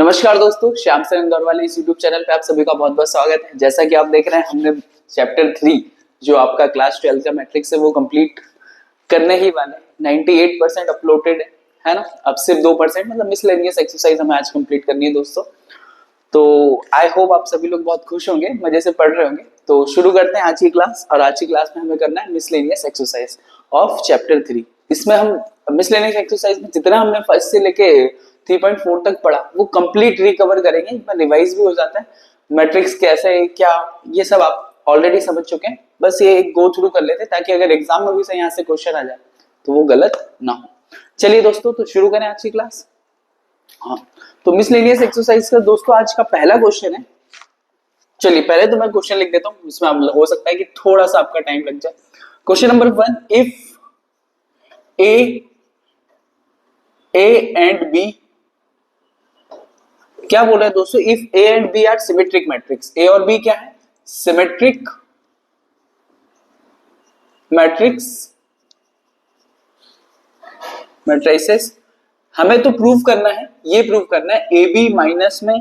नमस्कार दोस्तों, श्याम सर इंदौर वाले इस यूट्यूब चैनल पे आप सभी का बहुत बहुत स्वागत है। जैसा कि आप देख रहे हैं, हमने चैप्टर 3 जो आपका क्लास 12 का मैट्रिक्स है वो कंप्लीट करने ही वाले 98% अपलोडेड है ना। अब सिर्फ 2% मतलब मिसलेनियस एक्सरसाइज हमें आज कंप्लीट करनी है दोस्तों। तो आई होप आप सभी लोग बहुत खुश होंगे, मजे से पढ़ रहे होंगे। तो शुरू करते हैं आज की क्लास। और आज की क्लास में हमें करना है मिसलेनियस एक्सरसाइज ऑफ चैप्टर 3। इसमें हम मिसलेनियस एक्सरसाइज में जितना हमने फर्स्ट से लेके 3.4 तक पढ़ा वो कंप्लीट रिकवर करेंगे, रिवाइज भी हो जाता है। मैट्रिक्स कैसे क्या ये सब आप ऑलरेडी समझ चुके हैं, बस ये एक गो थ्रू कर लेते ताकि अगर एग्जाम में भी से यहाँ से क्वेश्चन आ जाए तो वो गलत ना हो। चलिए दोस्तों, तो शुरू करें आज की क्लास। हाँ, तो मिसलेनियस एक्सरसाइज का दोस्तों आज का पहला क्वेश्चन है। चलिए पहले तो मैं क्वेश्चन लिख देता हूँ, इसमें हो सकता है कि थोड़ा सा आपका टाइम लग जाए। Question number 1, if A and B, क्या बोल रहा है दोस्तों, if A and B are symmetric matrix. A और बी क्या है? Symmetric matrix matrices. हमें तो प्रूव करना है, ये प्रूव करना है ए बी माइनस में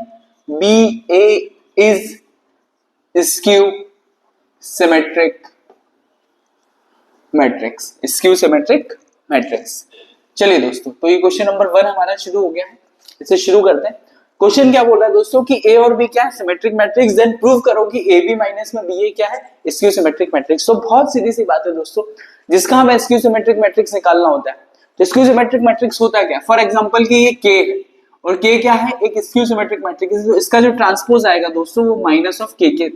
B A is skew symmetric matrix, skew symmetric matrix. चलिए दोस्तों, तो ये क्वेश्चन नंबर 1 हमारा शुरू हो गया है। इसे शुरू करते हैं। क्वेश्चन क्या बोल रहा है दोस्तों कि ए और बी क्या है? Symmetric matrix. देन प्रूव करो कि ए बी माइनस में बी ए क्या है? Skew symmetric matrix. तो बहुत सीधी सी बात है दोस्तों, जिसका हमें स्क्यू सिमेट्रिक मैट्रिक्स निकालना होता है। तो स्क्यू सिमेट्रिक मैट्रिक्स होता है क्या? फॉर एग्जांपल कि ये के है और के क्या है? एक स्क्यू सिमेट्रिक मैट्रिक्स। तो इसका जो ट्रांसपोज आएगा दोस्तों वो माइनस ऑफ के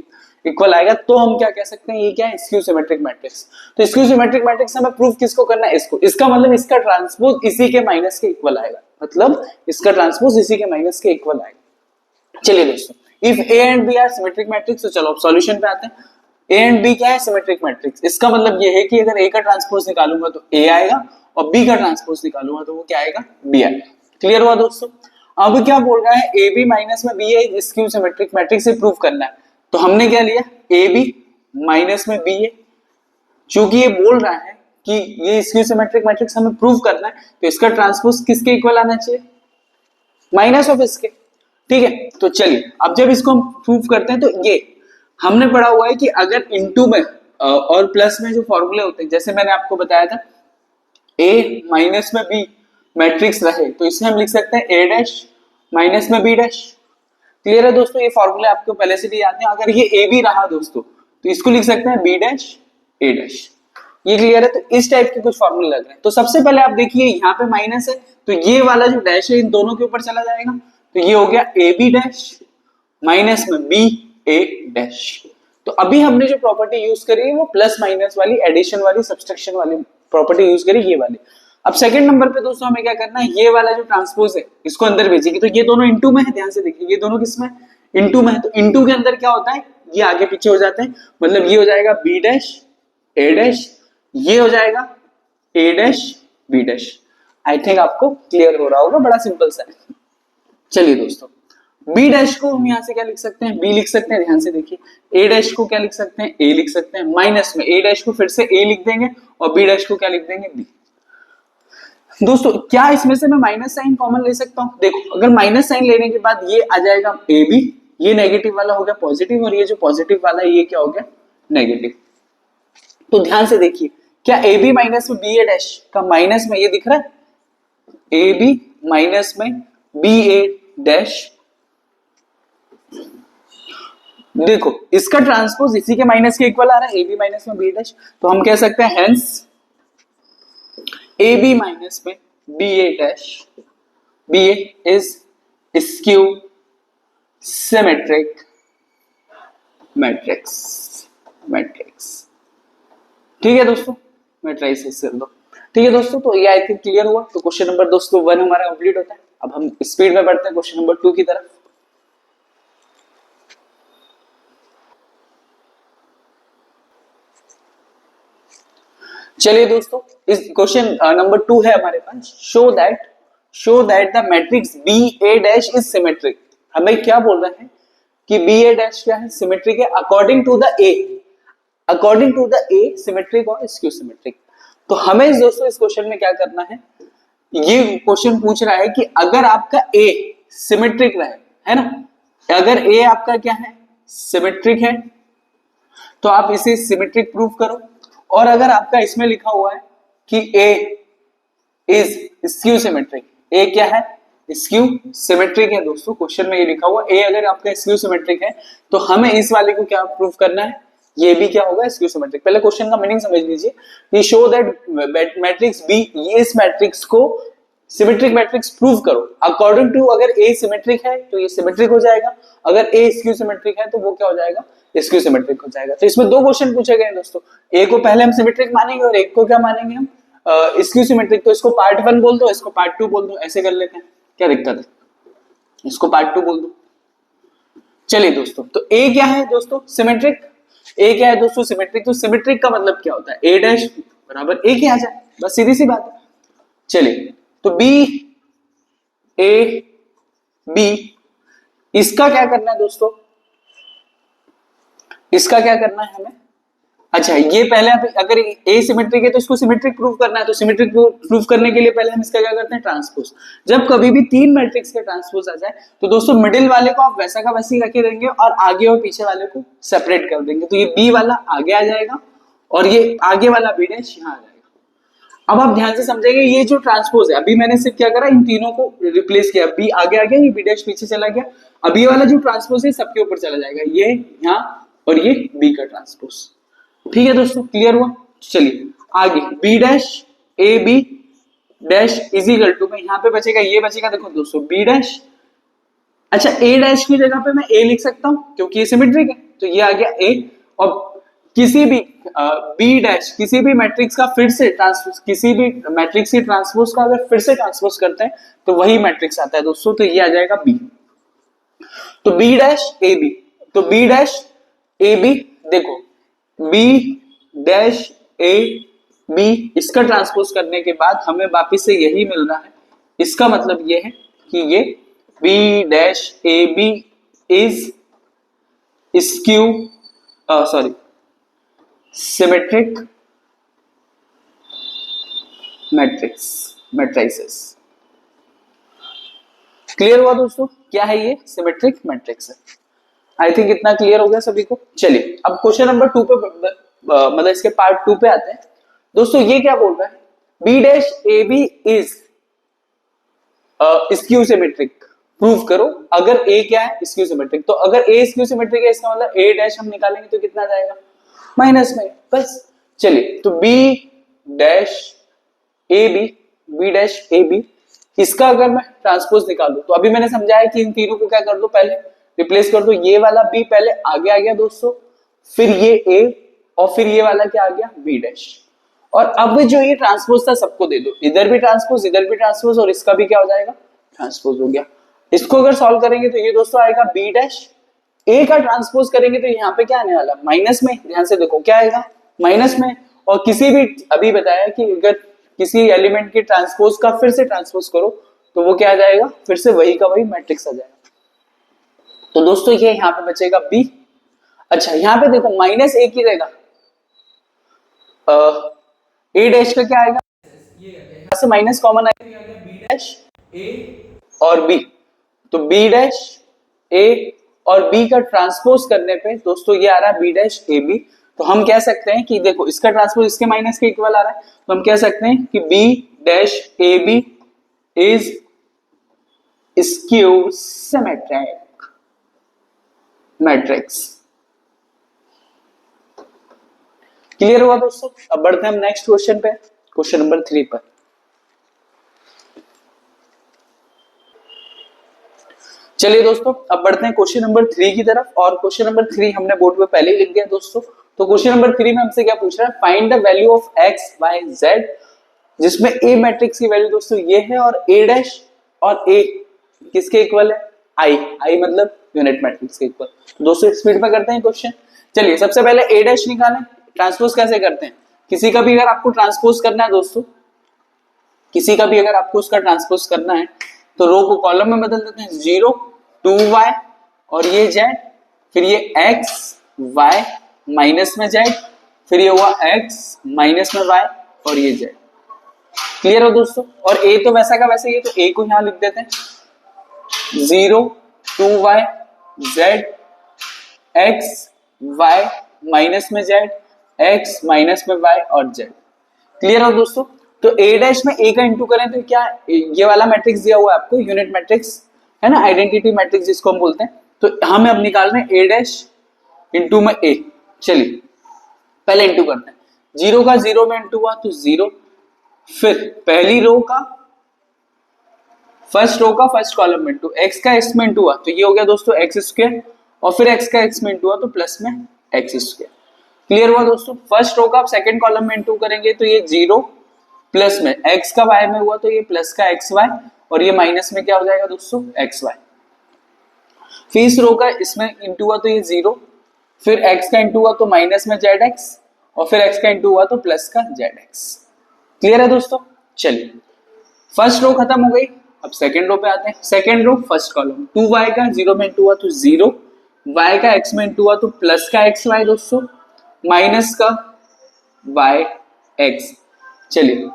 इक्वल आएगा। तो हम क्या कह सकते हैं, ये क्या है? Skew symmetric matrix. तो स्क्यू सिमेट्रिक मैट्रिक्स हमें प्रूव किसको करना है? इसको। इसका मतलब इसका ट्रांसपोज इसी के माइनस के इक्वल आएगा, मतलब इसका ट्रांसपोज इसी के माइनस के इक्वल आएगा। चलिए दोस्तों, if A and B are symmetric matrix, तो चलो अब सॉल्यूशन पे आते हैं। ए एंड बी क्या है? Symmetric matrix. इसका मतलब ये है कि अगर ए का ट्रांसपोज निकालूंगा तो ए आएगा और बी का ट्रांसपोज निकालूंगा तो वो क्या आएगा? बी आएगा। क्लियर हुआ दोस्तों? अब क्या बोल रहा है? ए बी माइनस में बी है स्क्यू सिमेट्रिक मैट्रिक्स से प्रूव करना है। तो हमने क्या लिया? ए बी माइनस में बी है। चूंकि ये बोल रहा है कि ये स्क्यू सिमेट्रिक मैट्रिक्स हमें प्रूव करना है, तो इसका ट्रांसपोज किसके इक्वल आना चाहिए? माइनस ऑफ इसके। ठीक है, तो चलिए अब जब इसको हम प्रूव करते हैं तो ये हमने पढ़ा हुआ है कि अगर इनटू में और प्लस में जो फॉर्मूले होते हैं, जैसे मैंने आपको बताया था ए माइनस में बी मैट्रिक्स रहे तो इसे हम लिख सकते हैं ए डैश माइनस में बी डैश। क्लियर है दोस्तों? ये फॉर्मूले आपको पहले से भी याद है। अगर ये ए बी रहा दोस्तों तो इसको लिख सकते हैं बी डैश ए डैश। ये क्लियर है? तो इस टाइप के कुछ फॉर्मूले लग रहे हैं। तो सबसे पहले आप देखिए यहाँ पे माइनस है तो ये वाला जो डैश है इन दोनों के ऊपर चला जाएगा। तो ये हो गया ए बी डैश माइनस में बी ए डैश। तो अभी हमने जो प्रॉपर्टी यूज करी है वो प्लस माइनस वाली, एडिशन वाली, सब्सट्रैक्शन वाली प्रॉपर्टी यूज करी, ये वाली। अब सेकंड नंबर पे दोस्तों हमें क्या करना है? ये वाला जो ट्रांसपोज है इसको अंदर भेजेंगे। तो ये दोनों इनटू में है, ध्यान से देखिए, ये दोनों किसमें? इनटू में है। तो इनटू के अंदर क्या होता है? ये आगे पीछे हो जाते हैं, मतलब ये हो जाएगा बी डैश ए डैश, ये हो जाएगा A dash B dash. I think आपको क्लियर हो रहा होगा, बड़ा सिंपल सा है। चलिए दोस्तों, बी डैश को हम यहाँ से क्या लिख सकते हैं? बी लिख सकते हैं, ध्यान से देखिए। ए डैश को क्या लिख सकते हैं? ए लिख सकते हैं। माइनस में ए डैश को फिर से ए लिख देंगे और बी डैश को क्या लिख देंगे? बी। दोस्तों क्या इसमें से मैं माइनस साइन कॉमन ले सकता हूँ? देखो, अगर माइनस साइन लेने के बाद ये आ जाएगा ए बी, ये नेगेटिव वाला हो गया पॉजिटिव और ये जो पॉजिटिव वाला है ये क्या हो गया? नेगेटिव। तो ध्यान से देखिए, क्या ए बी माइनस में बी ए डैश का माइनस में ये दिख रहा है? ए बी माइनस में बी ए डैश। देखो इसका ट्रांसपोज इसी के माइनस के इक्वल आ रहा है, ए बी माइनस में बी डैश। तो हम कह सकते हैं हेंस ए बी माइनस में B A dash B A is skew symmetric matrix. ठीक है दोस्तों, मैट्रिसेस से दो। ठीक है दोस्तों, तो ये आई थिंक क्लियर हुआ। तो क्वेश्चन नंबर दोस्तों 1 हमारा कंप्लीट होता है। अब हम स्पीड में बढ़ते हैं क्वेश्चन नंबर 2 की तरफ। चलिए दोस्तों, इस क्वेश्चन नंबर 2 है हमारे पास, show that the matrix B A dash is symmetric. हमें क्या बोल रहे हैं कि बी ए डैश क्या है? सिमेट्रिक है according to the A symmetric और स्क्यू सिमेट्रिक। तो हमें दोस्तों इस क्वेश्चन में क्या करना है? ये क्वेश्चन पूछ रहा है कि अगर आपका ए सिमेट्रिक रहे, है ना। अगर ए आपका क्या है, सिमेट्रिक है, तो आप इसे सिमेट्रिक प्रूव करो। और अगर आपका इसमें लिखा हुआ है कि ए इज स्क्यू सिमेट्रिक, ए क्या है, स्क्यू सिमेट्रिक है दोस्तों, क्वेश्चन में ये लिखा हुआ ए अगर आपका स्क्यू सिमेट्रिक है, तो हमें इस वाले को क्या प्रूव करना है, ये भी क्या होगा, स्क्यू सिमेट्रिक। पहले क्वेश्चन का मीनिंग समझ लीजिए कि शो दैट मैट्रिक्स बी, ये इस मैट्रिक्स को सिमेट्रिक मैट्रिक्स प्रूव करो अकॉर्डिंग टू, अगर ए सिमेट्रिक है तो ये सिमेट्रिक हो जाएगा, अगर ए स्क्यू सिमेट्रिक है तो वो क्या हो जाएगा, स्क्यू सिमेट्रिक हो जाएगा। तो इसमें दो क्वेश्चन पूछे गए दोस्तों, ए को पहले हम सिमेट्रिक मानेंगे और एक को क्या मानेंगे हम, स्क्यू सिमेट्रिक। तो इसको पार्ट 1 बोल दो, इसको पार्ट 2 बोल दो, ऐसे कर लेते हैं, क्या दिक्कत है, इसको पार्ट 2 बोल दो। चलिए दोस्तों, तो ए क्या है दोस्तों, सिमेट्रिक। ए क्या है दोस्तों, सिमेट्रिक। तो सिमेट्रिक का मतलब क्या होता है, ए डैश बराबर ए के आ जाए, बस सीधी सी बात है। चलिए, तो बी ए बी, इसका क्या करना है दोस्तों, इसका क्या करना है हमें, अच्छा ये पहले अगर ए सिमेट्रिक है तो इसको सिमेट्रिक प्रूव करना है, तो सिमेट्रिक प्रूव करने के लिए पहले हम इसका क्या करते हैं, ट्रांसपोज। जब कभी भी तीन मैट्रिक्स के ट्रांसपोज आ जाए तो दोस्तों मिडिल वाले को आप वैसा का वैसे ही रखे देंगे और आगे और पीछे वाले को सेपरेट कर देंगे। तो ये बी वाला आगे आ जाएगा और ये आगे वाला बी डैश यहाँ आ जाएगा। अब आप ध्यान से समझेंगे, ये जो ट्रांसपोज है, अभी मैंने सिर्फ क्या करा, इन तीनों को रिप्लेस किया, बी आगे आ गया, ये बी डैश पीछे चला गया। अब ये वाला जो ट्रांसपोज है सबके ऊपर चला जाएगा, ये यहाँ और ये बी का ट्रांसपोज। ठीक है दोस्तों, क्लियर हुआ। चलिए आगे, B dash A B dash is equal to में यहाँ पे बचेगा, ये बचेगा, देखो दोस्तों बी डैश, अच्छा ए डैश की जगह पे मैं ए लिख सकता हूँ क्योंकि ये सिमेट्रिक है, तो ये आ गया ए। और किसी भी बी डैश किसी भी मैट्रिक्स का फिर से ट्रांसपोज, किसी भी मैट्रिक्स की ट्रांसपोज का अगर फिर से ट्रांसपोज करते हैं तो वही मैट्रिक्स आता है दोस्तों, तो ये आ जाएगा बी। तो बी डैश ए बी, तो बी डैश ए बी, देखो बी डैश ए बी, इसका ट्रांसपोज करने के बाद हमें वापिस से यही मिल रहा है। इसका मतलब ये है कि ये B dash A B is skew sorry symmetric matrix. Clear हुआ दोस्तों, क्या है ये, सिमेट्रिक मैट्रिक्स है। आई थिंक इतना क्लियर हो गया सभी को। चलिए अब क्वेश्चन नंबर 2 पे मतलब इसके पार्ट 2 पे आते हैं दोस्तों। ये क्या बोल रहा है, B dash A B is skew symmetric, prove करो अगर ए क्या है, स्क्यू सिमेट्रिक। तो अगर ए स्क्यू सिमेट्रिक है इसका मतलब ए डैश हम निकालेंगे तो कितना जाएगा, माइनस में, बस। चलिए, तो B dash A B, B dash A B, इसका अगर मैं ट्रांसपोज निकालूं तो अभी मैंने समझाया कि इन तीनों को क्या कर दो, पहले रिप्लेस कर दो। ये वाला बी पहले आगे आ गया दोस्तों, फिर ये ए और फिर ये वाला क्या आ गया, बी डैश। और अब जो ये ट्रांसपोज था सबको दे दो, इधर भी ट्रांसपोज, इधर भी ट्रांसपोज, और इसका भी क्या हो जाएगा, ट्रांसपोज हो गया। इसको अगर सॉल्व करेंगे तो ये दोस्तों आएगा बी डैश, ए का ट्रांसपोज करेंगे तो यहाँ पे क्या आने वाला, माइनस में। ध्यान से देखो क्या आएगा, माइनस में। और किसी भी, अभी बताया कि अगर किसी एलिमेंट की ट्रांसपोज का फिर से ट्रांसपोज करो तो वो क्या आ जाएगा, फिर से वही का वही मैट्रिक्स आ जाएगा। तो दोस्तों ये यहाँ पे बचेगा बी। अच्छा यहाँ पे देखो माइनस ए की जगह ए डैश का क्या आएगा, यहाँ से माइनस कॉमन आएगा, बी डैश ए और बी। तो बी डैश ए और बी का ट्रांसपोज करने पे दोस्तों ये आ रहा है बी डैश ए बी। तो हम कह सकते हैं कि देखो इसका ट्रांसपोज इसके माइनस के इक्वल आ रहा है, तो हम कह सकते हैं कि B dash A B is skew symmetric matrix. Clear हुआ दोस्तों। अब बढ़ते हैं हम नेक्स्ट क्वेश्चन पे, क्वेश्चन नंबर 3 पर। चलिए दोस्तों अब बढ़ते हैं क्वेश्चन नंबर 3 की तरफ। और क्वेश्चन नंबर 3 हमने बोर्ड पे पहले ही लिख दिया दोस्तों। तो क्वेश्चन नंबर 3 में हमसे क्या पूछ रहा है, find the value of X Y Z, जिसमें ए मैट्रिक्स की वैल्यू दोस्तों ये है और ए डैश और ए किसके इक्वल है, आई, आई मतलब यूनिट मैट्रिक्स के इक्वल। तो दोस्तों स्पीड में करते हैं क्वेश्चन। चलिए सबसे पहले ए डैश निकालें। ट्रांसपोज कैसे करते हैं, किसी का भी अगर आपको ट्रांसपोज करना है दोस्तों, किसी का भी अगर आपको उसका ट्रांसपोज करना है तो रो को कॉलम में बदल देते हैं, 0 2y और ये z, फिर ये x y माइनस में z, फिर ये हुआ x माइनस में y और ये z। क्लियर हो दोस्तों। और a तो वैसा का वैसे, ये तो a को यहां लिख देते हैं, 0 2y z x y minus में z x माइनस में y और z। क्लियर हो दोस्तों? तो a डैश में a का इंटू करें तो क्या ये वाला मैट्रिक्स दिया हुआ है आपको, यूनिट मैट्रिक्स है ना, आइडेंटिटी मैट्रिक्स जिसको हम बोलते हैं। तो हमें अब निकालना है a डैश इंटू में a। चलिए पहले इंटू करते हैं, 0 का 0 में इंटू हुआ तो 0, फिर पहली रो का फर्स्ट रो का फर्स्ट कॉलम में इंटू, x का x में इंटू हुआ तो ये हो गया दोस्तों एक्स स्क्वायर, और फिर x का x में इंटू हुआ तो प्लस में एक्स स्क्वायर। क्लियर हुआ दोस्तों? फर्स्ट रो का आप सेकंड कॉलम में इंटू करेंगे तो ये 0 प्लस में x का y में हुआ तो ये प्लस का xy, और ये माइनस में क्या हो जाएगा दोस्तों xy। फिर इस रो का इसमें इंटू हुआ तो ये 0, फिर x का इंटू हुआ तो माइनस में zx, और फिर x का इंटू हुआ तो प्लस का zx। क्लियर है दोस्तों? चलिए फर्स्ट रो खत्म हो गई, अब सेकंड रो पे आते हैं। Second row first column, 2y का 0 में इंटू हुआ तो 0, y का x में इंटू हुआ तो प्लस का xy दोस्तों, माइनस का yx। चलिए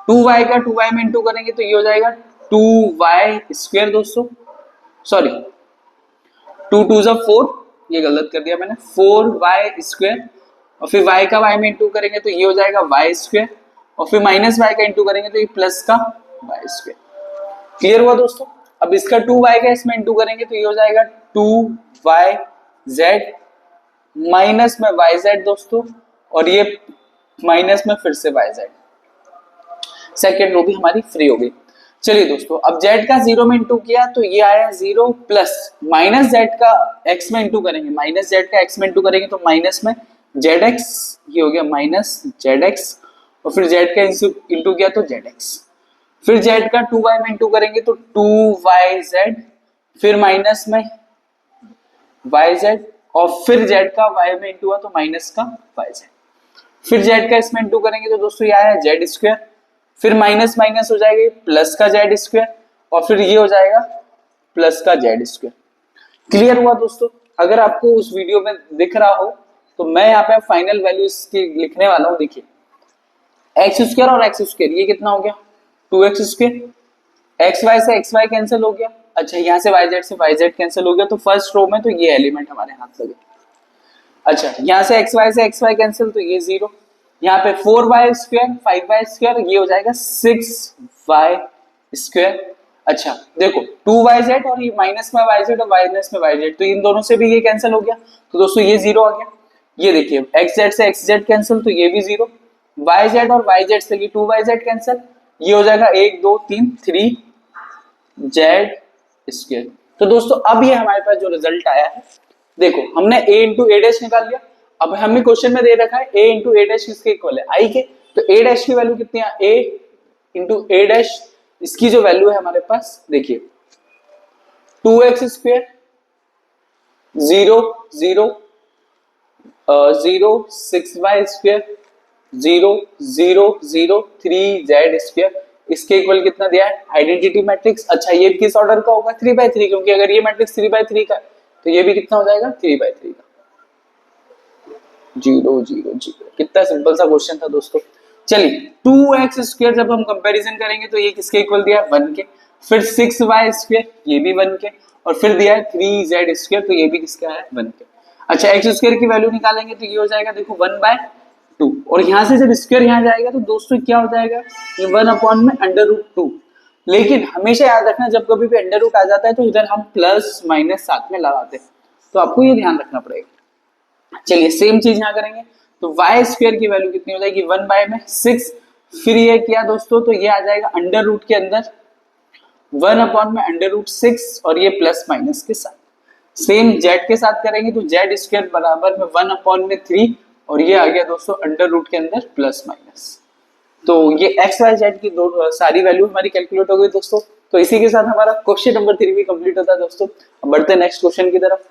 2y का 2y में इंटू करेंगे तो ये हो जाएगा 2y स्क्वायर दोस्तों, सॉरी 2 2 जा 4, ये गलत कर दिया मैंने, 4y स्क्वायर, और फिर y का y में इंटू करेंगे तो ये हो जाएगा y स्क्वायर, और फिर माइनस y का इंटू करेंगे तो ये प्लस का y स्क्वायर। क्लियर हुआ दोस्तों? अब इसका 2y का इसमें इंटू करेंगे तो ये हो जाएगा 2yz माइनस में yz दोस्तों, और ये माइनस में फिर से yz। सेकेंड रो भी हमारी फ्री हो गई। चलिए दोस्तों अब z का 0 में इंटू किया तो ये आया 0 प्लस माइनस z का x में इंटू करेंगे, माइनस z का x में इंटू करेंगे तो माइनस में zx, ये हो गया माइनस zx, और फिर z का इंटू किया तो zx, फिर z का 2y में इंटू करेंगे तो 2yz, फिर माइनस में yz, और फिर z का y में इंटू हुआ तो माइनस का yz, फिर z का इसमें इंटू करेंगे तो दोस्तों ये आया z स्क्वायर, फिर माइनस माइनस हो जाएगा प्लस का z स्क्वायर, और फिर ये हो जाएगा प्लस का z स्क्वायर। क्लियर हुआ दोस्तों? अगर आपको उस वीडियो में दिख रहा हो तो मैं यहाँ पे फाइनल वैल्यू इसकी लिखने वाला हूँ। देखिए एक्स स्क्वायर और एक्स स्क्वायर ये कितना हो गया 2x स्क्वायर, एक्स वाई से एक्स वाई कैंसिल हो गया, अच्छा यहाँ से yz से yz कैंसिल हो गया, तो फर्स्ट रो में तो ये एलिमेंट हमारे हाथ लगे। अच्छा यहाँ से एक्स वाई कैंसिल तो ये 0, यहाँ पे 4y स्क्वायर 5y स्क्वायर ये हो जाएगा 6y स्क्वायर। अच्छा देखो 2yz और ये माइनस में yz और माइनस में yz, तो इन दोनों से भी ये कैंसिल हो गया, तो दोस्तों ये 0 आ गया। ये देखिए xz से xz कैंसिल तो ये भी 0, yz और yz से ये 2yz कैंसिल, ये हो जाएगा 1 2 3 3z स्क्वायर। तो दोस्तों अब ये हमारे पास जो रिजल्ट आया है, देखो हमने a इंटू a डैश निकाल लिया। अब हमें क्वेश्चन में दे रखा है a इंटू a डैश किसके इक्वल है i के, तो a डैश की वैल्यू कितनी है a इंटू a डैश, इसकी जो वैल्यू है हमारे पास देखिए 2x square 0 0 0 6y square 0 0 0 3z square, इसके इक्वल कितना दिया है आइडेंटिटी मैट्रिक्स। अच्छा ये किस ऑर्डर का होगा 3/3, क्योंकि अगर ये मैट्रिक्स 3/3 का है तो ये भी कितना हो जाएगा 3/3 का, 0 0 0। कितना सिंपल सा क्वेश्चन था दोस्तों। चलिए 2x स्क्वायर जब हम कंपैरिजन करेंगे तो ये किसके इक्वल दिया है 1 के, फिर 6y स्क्वायर ये भी 1 के, और फिर दिया है 3z स्क्वायर तो ये भी किसका है 1 के। अच्छा x स्क्वायर की वैल्यू निकालेंगे तो ये हो जाएगा देखो 1/2, और यहाँ से जब स्क्वायर यहाँ जाएगा तो दोस्तों क्या हो जाएगा ये 1 में √2। लेकिन हमेशा याद रखना जब कभी भी अंडर रूट आ जाता है तो इधर हम प्लस माइनस साथ में लगाते हैं, तो आपको ये ध्यान रखना पड़ेगा। चलिए सेम चीज यहाँ करेंगे तो y स्क्वायर की वैल्यू कितनी हो जाएगी 1/6, फिर ये किया दोस्तों तो ये आ जाएगा अंडर रूट के अंदर 1 में √6, और ये प्लस माइनस के साथ। सेम z के साथ करेंगे तो z स्क्वायर बराबर में 1/3, और ये आ गया दोस्तों अंडर रूट के अंदर प्लस माइनस। तो ये x y z की दो सारी वैल्यू हमारी कैलकुलेट हो गई दोस्तों। तो इसी के साथ हमारा क्वेश्चन नंबर 3 भी कंप्लीट होता है दोस्तों। अब बढ़ते हैं नेक्स्ट क्वेश्चन की तरफ।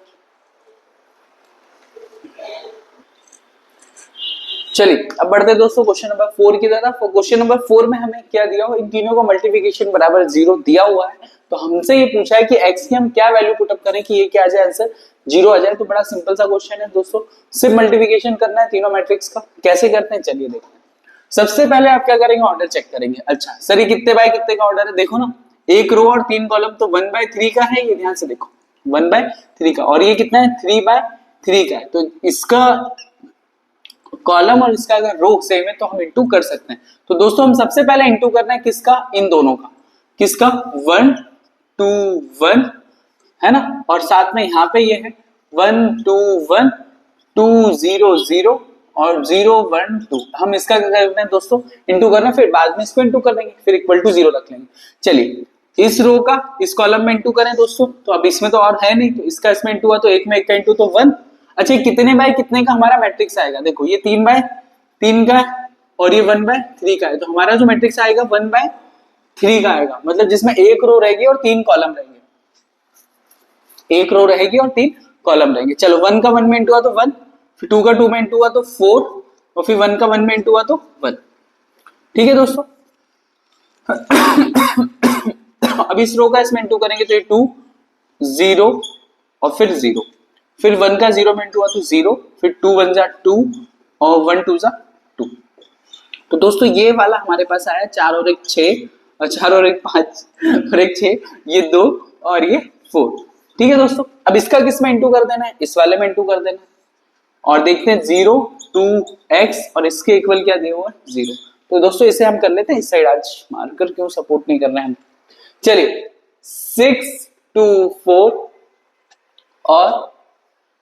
चलिए अब बढ़ते हैं दोस्तों क्वेश्चन नंबर 4 की तरफ। क्वेश्चन नंबर 4 में हमें क्या दिया हुआ, इन तीनों का मल्टीप्लिकेशन बराबर 0 दिया हुआ है। तो हमसे ये पूछा है कि x की हम क्या वैल्यू पुटअप करें कि ये क्या आ जाए आंसर 0 आ जाए। तो बड़ा सिंपल सा क्वेश्चन है दोस्तों, सिर्फ मल्टीप्लिकेशन करना है तीनों मैट्रिक्स का। कैसे करते हैं चलिए देखते हैं। सबसे पहले आप क्या करेंगे ऑर्डर चेक करेंगे। अच्छा सर ये कितने बाय कितने का ऑर्डर है, देखो ना एक रो और 3 कॉलम, तो 1/3 का है ये, ध्यान से देखो 1/3 का, और ये कितना है 3/3 का है। तो इसका कॉलम और इसका अगर रो सेम है तो हम इंटू कर सकते हैं। तो दोस्तों हम सबसे पहले इंटू करना है किसका, इन दोनों का, किसका 1 2 1 है ना, और साथ में यहाँ पे ये है 1 2 1 2 0 0 और 0 1 2। हम इसका क्या करते हैं दोस्तों, इंटू करना, फिर बाद में इसको इंटू कर देंगे, फिर इक्वल टू 0 रख लेंगे। चलिए इस रो का इस कॉलम में इंटू करें दोस्तों, तो अब इसमें तो और है नहीं, तो इसका इसमें इंटू हुआ तो एक में एक का इंटू तो 1। अच्छा कितने बाय कितने का हमारा मैट्रिक्स आएगा, देखो ये 3/3 का है और ये 1/3 का है, तो हमारा जो मैट्रिक्स आएगा 1/3 का आएगा, मतलब जिसमें एक रो रहेगी और 3 कॉलम रहेंगे, एक रो रहेगी और 3 कॉलम रहेंगे। चलो 1 का 1 में इंटू हुआ तो 1, फिर 2 का 2 में इंटू हुआ तो 4, और फिर 1 का 1 में इंटू हुआ तो 1। ठीक है दोस्तों अब इस रो का इसमें इंटू करेंगे तो ये 2 0 और फिर 0, फिर 1 का 0 में इंटू हुआ तो 0, फिर 2 1 जा 2 और 1 2 जा 2। तो दोस्तों ये वाला हमारे पास आया 4 और 1 6 और 4 और 1 5 और 1 6, ये 2 और ये 4। ठीक है दोस्तों, अब इसका किस में इंटू कर देना है, इस वाले में इंटू कर देना है, और देखते हैं 0 2x और इसके इक्वल क्या दिया हुआ 0। तो दोस्तों इसे हम कर लेते हैं इस साइड, आज मार्कर क्यों सपोर्ट नहीं कर रहे हैं हम। चलिए 6 2 4 और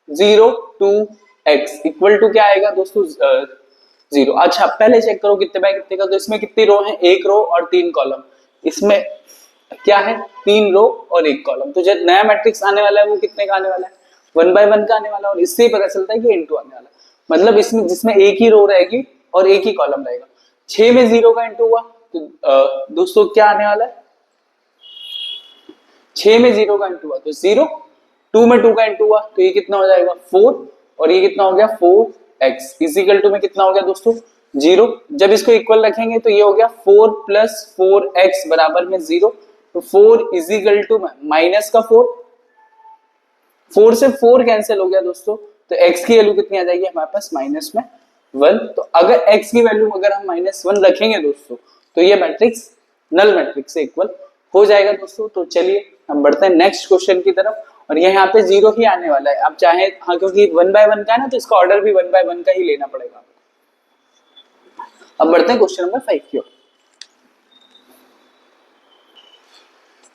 0 2x इक्वल टू क्या आएगा दोस्तों 0। अच्छा पहले चेक करो कितने बाय कितने का, तो इसमें कितनी रो है, एक रो और 3 कॉलम, इसमें क्या है 3 रो और 1 कॉलम, तो जब नया मैट्रिक्स आने वाला है वो कितने का आने वाला है 1/1 का आने वाला है, और इससे ही पता चलता है कि इंटू आने वाला है, मतलब इसमें जिसमें एक ही रो रहेगी और एक ही कॉलम रहेगा। 6 में 0 का इंटू हुआ तो दोस्तों क्या आने वाला है, 6 में 0 का इंटू हुआ तो 0, 2 में 2 का इंटू हुआ तो ये कितना हो जाएगा 4, और ये कितना हो गया 4x इजिकल टू में कितना हो गया दोस्तों 0। जब इसको इक्वल रखेंगे तो ये हो गया 4 + 4x बराबर में 0, तो 4 इजिकल टू माइनस का 4, 4 से 4 कैंसिल हो गया दोस्तों, तो x की वैल्यू कितनी आ जाएगी हमारे पास -1। तो अगर x की वैल्यू अगर हम -1 रखेंगे दोस्तों तो ये मैट्रिक्स नल मैट्रिक्स से इक्वल हो जाएगा दोस्तों। तो चलिए हम बढ़ते हैं नेक्स्ट क्वेश्चन की तरफ, और ये यहाँ पे 0 ही आने वाला है। आप चाहे हाँ क्योंकि 1/1 का है ना, तो इसका ऑर्डर भी 1/1 का ही लेना पड़ेगा। अब बढ़ते हैं क्वेश्चन नंबर 5 की ओर।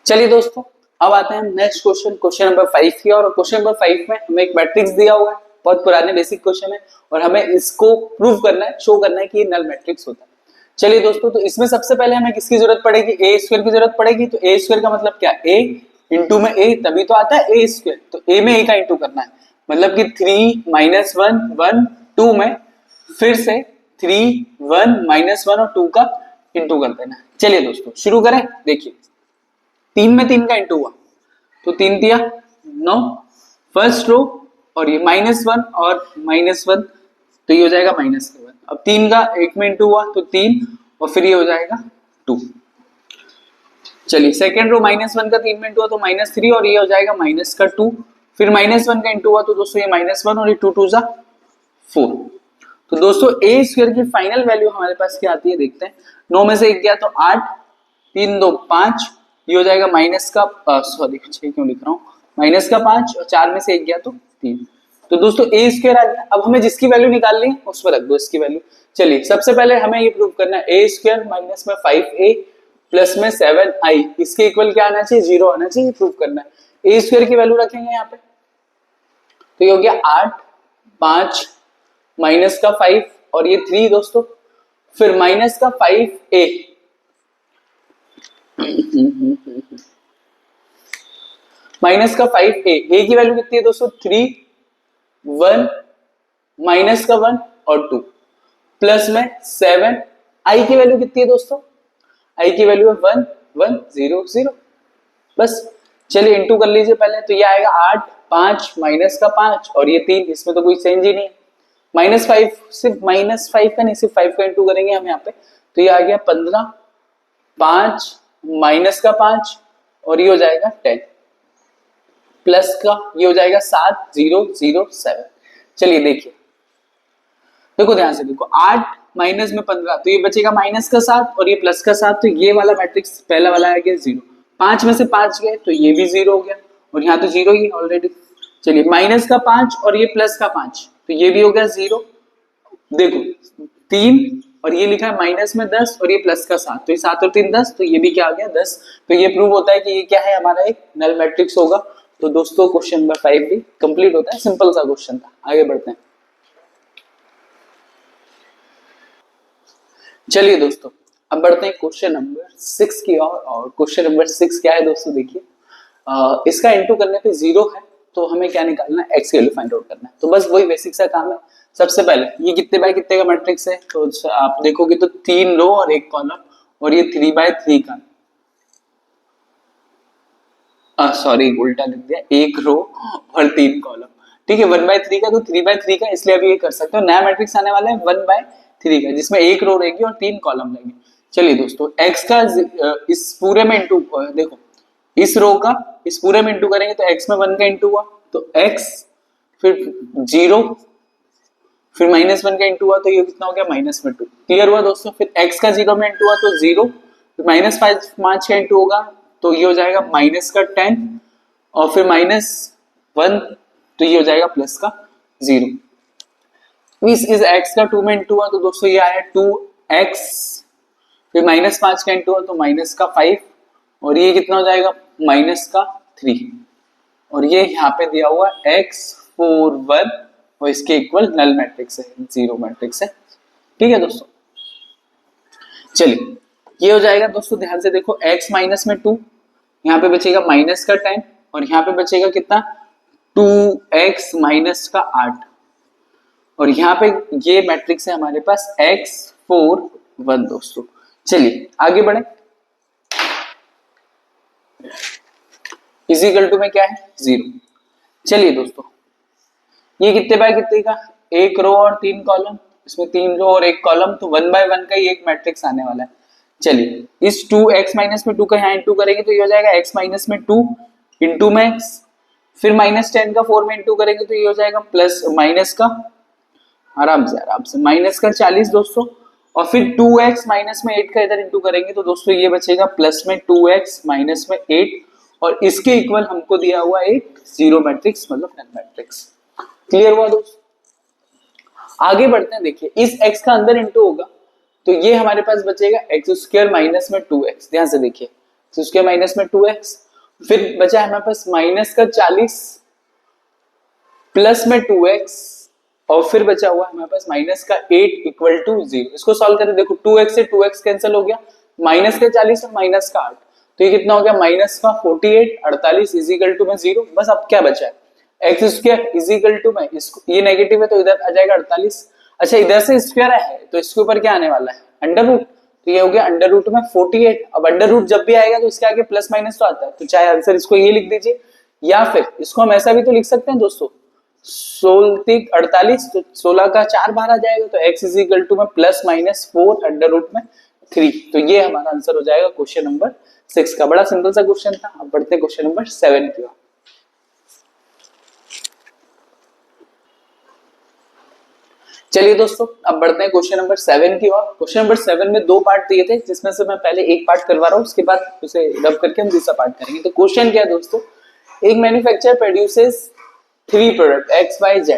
चलिए दोस्तों अब आते हैं नेक्स्ट क्वेश्चन नंबर 5 की ओर, और क्वेश्चन नंबर 5 में हमें एक मैट्रिक्स दिया हुआ है, बहुत पुराने बेसिक क्वेश्चन है, और हमें इसको प्रूव करना है, शो करना है कि ये नल मैट्रिक्स होता है। चलिए दोस्तों, तो इसमें सबसे पहले हमें किसकी जरूरत पड़ेगी, ए स्क्वायर की जरूरत पड़ेगी। तो ए स्क्वायर का मतलब क्या, ए इंटू में ए, तभी तो आता है ए स्क्वायर, तो ए में ए का इंटू करना है, मतलब कि 3 -1 1 2 में फिर से 3 1 -1 और 2 का इंटू कर देना है। चलिए दोस्तों शुरू करें, देखिए 3 में 3 का इंटू हुआ तो 3 दिया 9 फर्स्ट रो, और ये -1 और -1 तो ये हो जाएगा -1। अब 3 का 1 में इंटू हुआ तो 3, और फिर ये हो जाएगा 2। चलिए सेकंड रो -1 का 3 में इंटू हुआ तो -3, और ये हो जाएगा -2। फिर -1 का इंटू हुआ तो दोस्तों ये -1 और ये 2 2 जा 4। तो दोस्तों ए स्क्वायर की फाइनल वैल्यू हमारे पास क्या आती है देखते हैं। 9 में से 1 गया तो 8, 3 2 5, ये हो जाएगा माइनस का 6 क्यों लिख रहा हूँ, -5, और 4 में से 1 गया तो 3। तो दोस्तों ए स्क्वायर आ गया। अब हमें जिसकी वैल्यू निकालनी है उस पर रख दो इसकी वैल्यू। चलिए सबसे पहले हमें ये प्रूव करना है, ए स्क्वायर माइनस में 5a प्लस में 7i इसके इक्वल क्या आना चाहिए 0 आना चाहिए, प्रूव करना है। ए स्क्वायर की वैल्यू रखेंगे यहाँ पे, तो ये हो गया 8 5 माइनस का 5 और ये 3 दोस्तों, फिर माइनस का 5a माइनस का 5a, a की वैल्यू कितनी है दोस्तों 3 1 माइनस का 1 और 2 प्लस में 7, i की वैल्यू कितनी है दोस्तों, i की वैल्यू है 1 1 0 0। बस चलिए इंटू कर लीजिए पहले, तो ये आएगा 8 5 माइनस का 5 और ये 3, इसमें तो कोई चेंज ही नहीं है। -5 सिर्फ -5 का नहीं, सिर्फ 5 का इंटू करेंगे हम यहाँ पे, तो ये आ गया 15 5 माइनस का 5 और ये हो जाएगा 10 प्लस का ये हो जाएगा 7 0 0 7। चलिए देखिए, देखो ध्यान से देखो, 8 माइनस में 15 तो ये बचेगा माइनस का 7 और ये प्लस का 7, तो ये वाला मैट्रिक्स पहला वाला आ गया 0। 5 में से 5 गए तो ये भी 0 हो गया, और यहाँ तो 0 ही ऑलरेडी। चलिए माइनस का 5 और ये प्लस का 5, तो ये भी हो गया 0। देखो 3 और ये लिखा है माइनस में 10 और ये प्लस का 7, तो ये 7 और 3 10, तो ये भी क्या आ गया 10। तो ये प्रूव होता है कि ये क्या है, हमारा एक नल मैट्रिक्स होगा। तो दोस्तों क्वेश्चन नंबर 5 भी कंप्लीट होता है, सिंपल सा क्वेश्चन था। आगे बढ़ते हैं। चलिए दोस्तों अब बढ़ते हैं क्वेश्चन नंबर 6 की ओर। और क्वेश्चन नंबर 6 क्या है दोस्तों, देखिए इसका इनटू करने पे 0 है, तो हमें क्या निकालना है, x की वैल्यू फाइंड आउट करना है। तो बस वही बेसिक सा काम है। सबसे पहले ये कितने बाय कितने का मैट्रिक्स है, तो आप देखोगे तो 3 रो और 1 कॉलम, और ये 3 बाय 3 का, सॉरी उल्टा लिख दिया, 1 रो और 3 कॉलम। ठीक है 1 बाय 3 का, तो 3 बाय 3 का, इसलिए अभी ये कर सकते हो। नया मैट्रिक्स आने वाला है 1 बाय 3 का, जिसमें 1 रो रहेगी और 3 कॉलम रहेंगे। चलिए दोस्तों x का इस पूरे में इंटू, देखो इस रो का इस पूरे में इंटू करेंगे तो x में 1 का इंटू हुआ तो x, फिर 0, फिर -1 का इंटू हुआ तो ये कितना हो गया -2। क्लियर हुआ दोस्तों। फिर x का 0 में इंटू हुआ तो 0, फिर -5 का इंटू होगा तो ये हो जाएगा -10, और फिर -1 तो ये हो जाएगा प्लस का 0। इस x का 2 में इंटू हुआ तो दोस्तों ये आया 2x, फिर -5 का इंटू हुआ तो माइनस का 5, और ये कितना हो जाएगा -3, और ये यहाँ पे दिया हुआ x 4 1, और इसके इक्वल नल मैट्रिक्स है, 0 मैट्रिक्स है। ठीक है दोस्तों। चलिए ये हो जाएगा दोस्तों, ध्यान से देखो x माइनस में 2, यहाँ पे बचेगा -10, और यहाँ पे बचेगा कितना 2x माइनस का 8, और यहाँ पे ये मैट्रिक्स है हमारे पास x 4 1 दोस्तों। चलिए आगे बढ़े। इजिकल टू में क्या है 0। चलिए दोस्तों ये कितने बाय कितने का, 1 रो और 3 कॉलम, इसमें 3 रो और 1 कॉलम, तो 1 बाय 1 का ही एक मैट्रिक्स आने वाला है। चलिए इस 2x माइनस में 2 का यहाँ इंटू करेंगे तो ये हो जाएगा x माइनस में 2 इंटू में x, फिर -10 का 4 में इंटू करेंगे तो ये हो जाएगा प्लस माइनस का, आराम से माइनस का 40 दोस्तों, और फिर 2x माइनस में 8 का इधर इंटू करेंगे तो दोस्तों ये बचेगा प्लस में 2x माइनस में 8, और इसके इक्वल हमको दिया हुआ एक 0 मैट्रिक्स, मतलब नल मैट्रिक्स। क्लियर हुआ दोस्तों। आगे बढ़ते हैं। देखिए इस x का अंदर इंटू होगा तो ये हमारे पास बचेगा x² माइनस में 2x। ध्यान से देखिए x² माइनस में 2x, फिर बचा हमारे पास माइनस का 40 प्लस में 2x, और फिर बचा हुआ हमारे पास माइनस का 8 इक्वल टू 0। इसको सॉल्व करें, देखो 2x से 2x कैंसिल हो गया, माइनस का 40 और माइनस का 8, तो ये कितना हो गया माइनस का 48, 48 इज इक्वल टू में 0। बस अब क्या बचा है x² इज इक्वल टू में, इसको ये नेगेटिव है तो इधर आ जाएगा 48। अच्छा इधर से स्क्वायर है तो इसके ऊपर क्या आने वाला है अंडर रूट, तो ये हो गया अंडर रूट में 48। अब अंडर रूट जब भी आएगा तो इसके आगे प्लस माइनस तो आता है, तो चाहे आंसर इसको ये लिख दीजिए, या फिर इसको हम ऐसा भी तो लिख सकते हैं दोस्तों 16 48, तो 16 का 4 बाहर आ जाएगा, तो x इज इक्वल टू में प्लस माइनस 4 अंडर रूट में 3। तो ये हमारा आंसर हो जाएगा क्वेश्चन नंबर 6 का। बड़ा सिंपल सा क्वेश्चन था। अब बढ़ते हैं क्वेश्चन नंबर 7 की ओर। चलिए दोस्तों अब बढ़ते हैं क्वेश्चन नंबर 7 की ओर। क्वेश्चन नंबर 7 में 2 पार्ट दिए थे, जिसमें से मैं पहले एक पार्ट करवा रहा हूँ, उसके बाद उसे रब करके हम दूसरा पार्ट करेंगे। तो क्वेश्चन क्या है दोस्तों, एक मैन्युफैक्चरर प्रोड्यूसेस 3 प्रोडक्ट XYZ,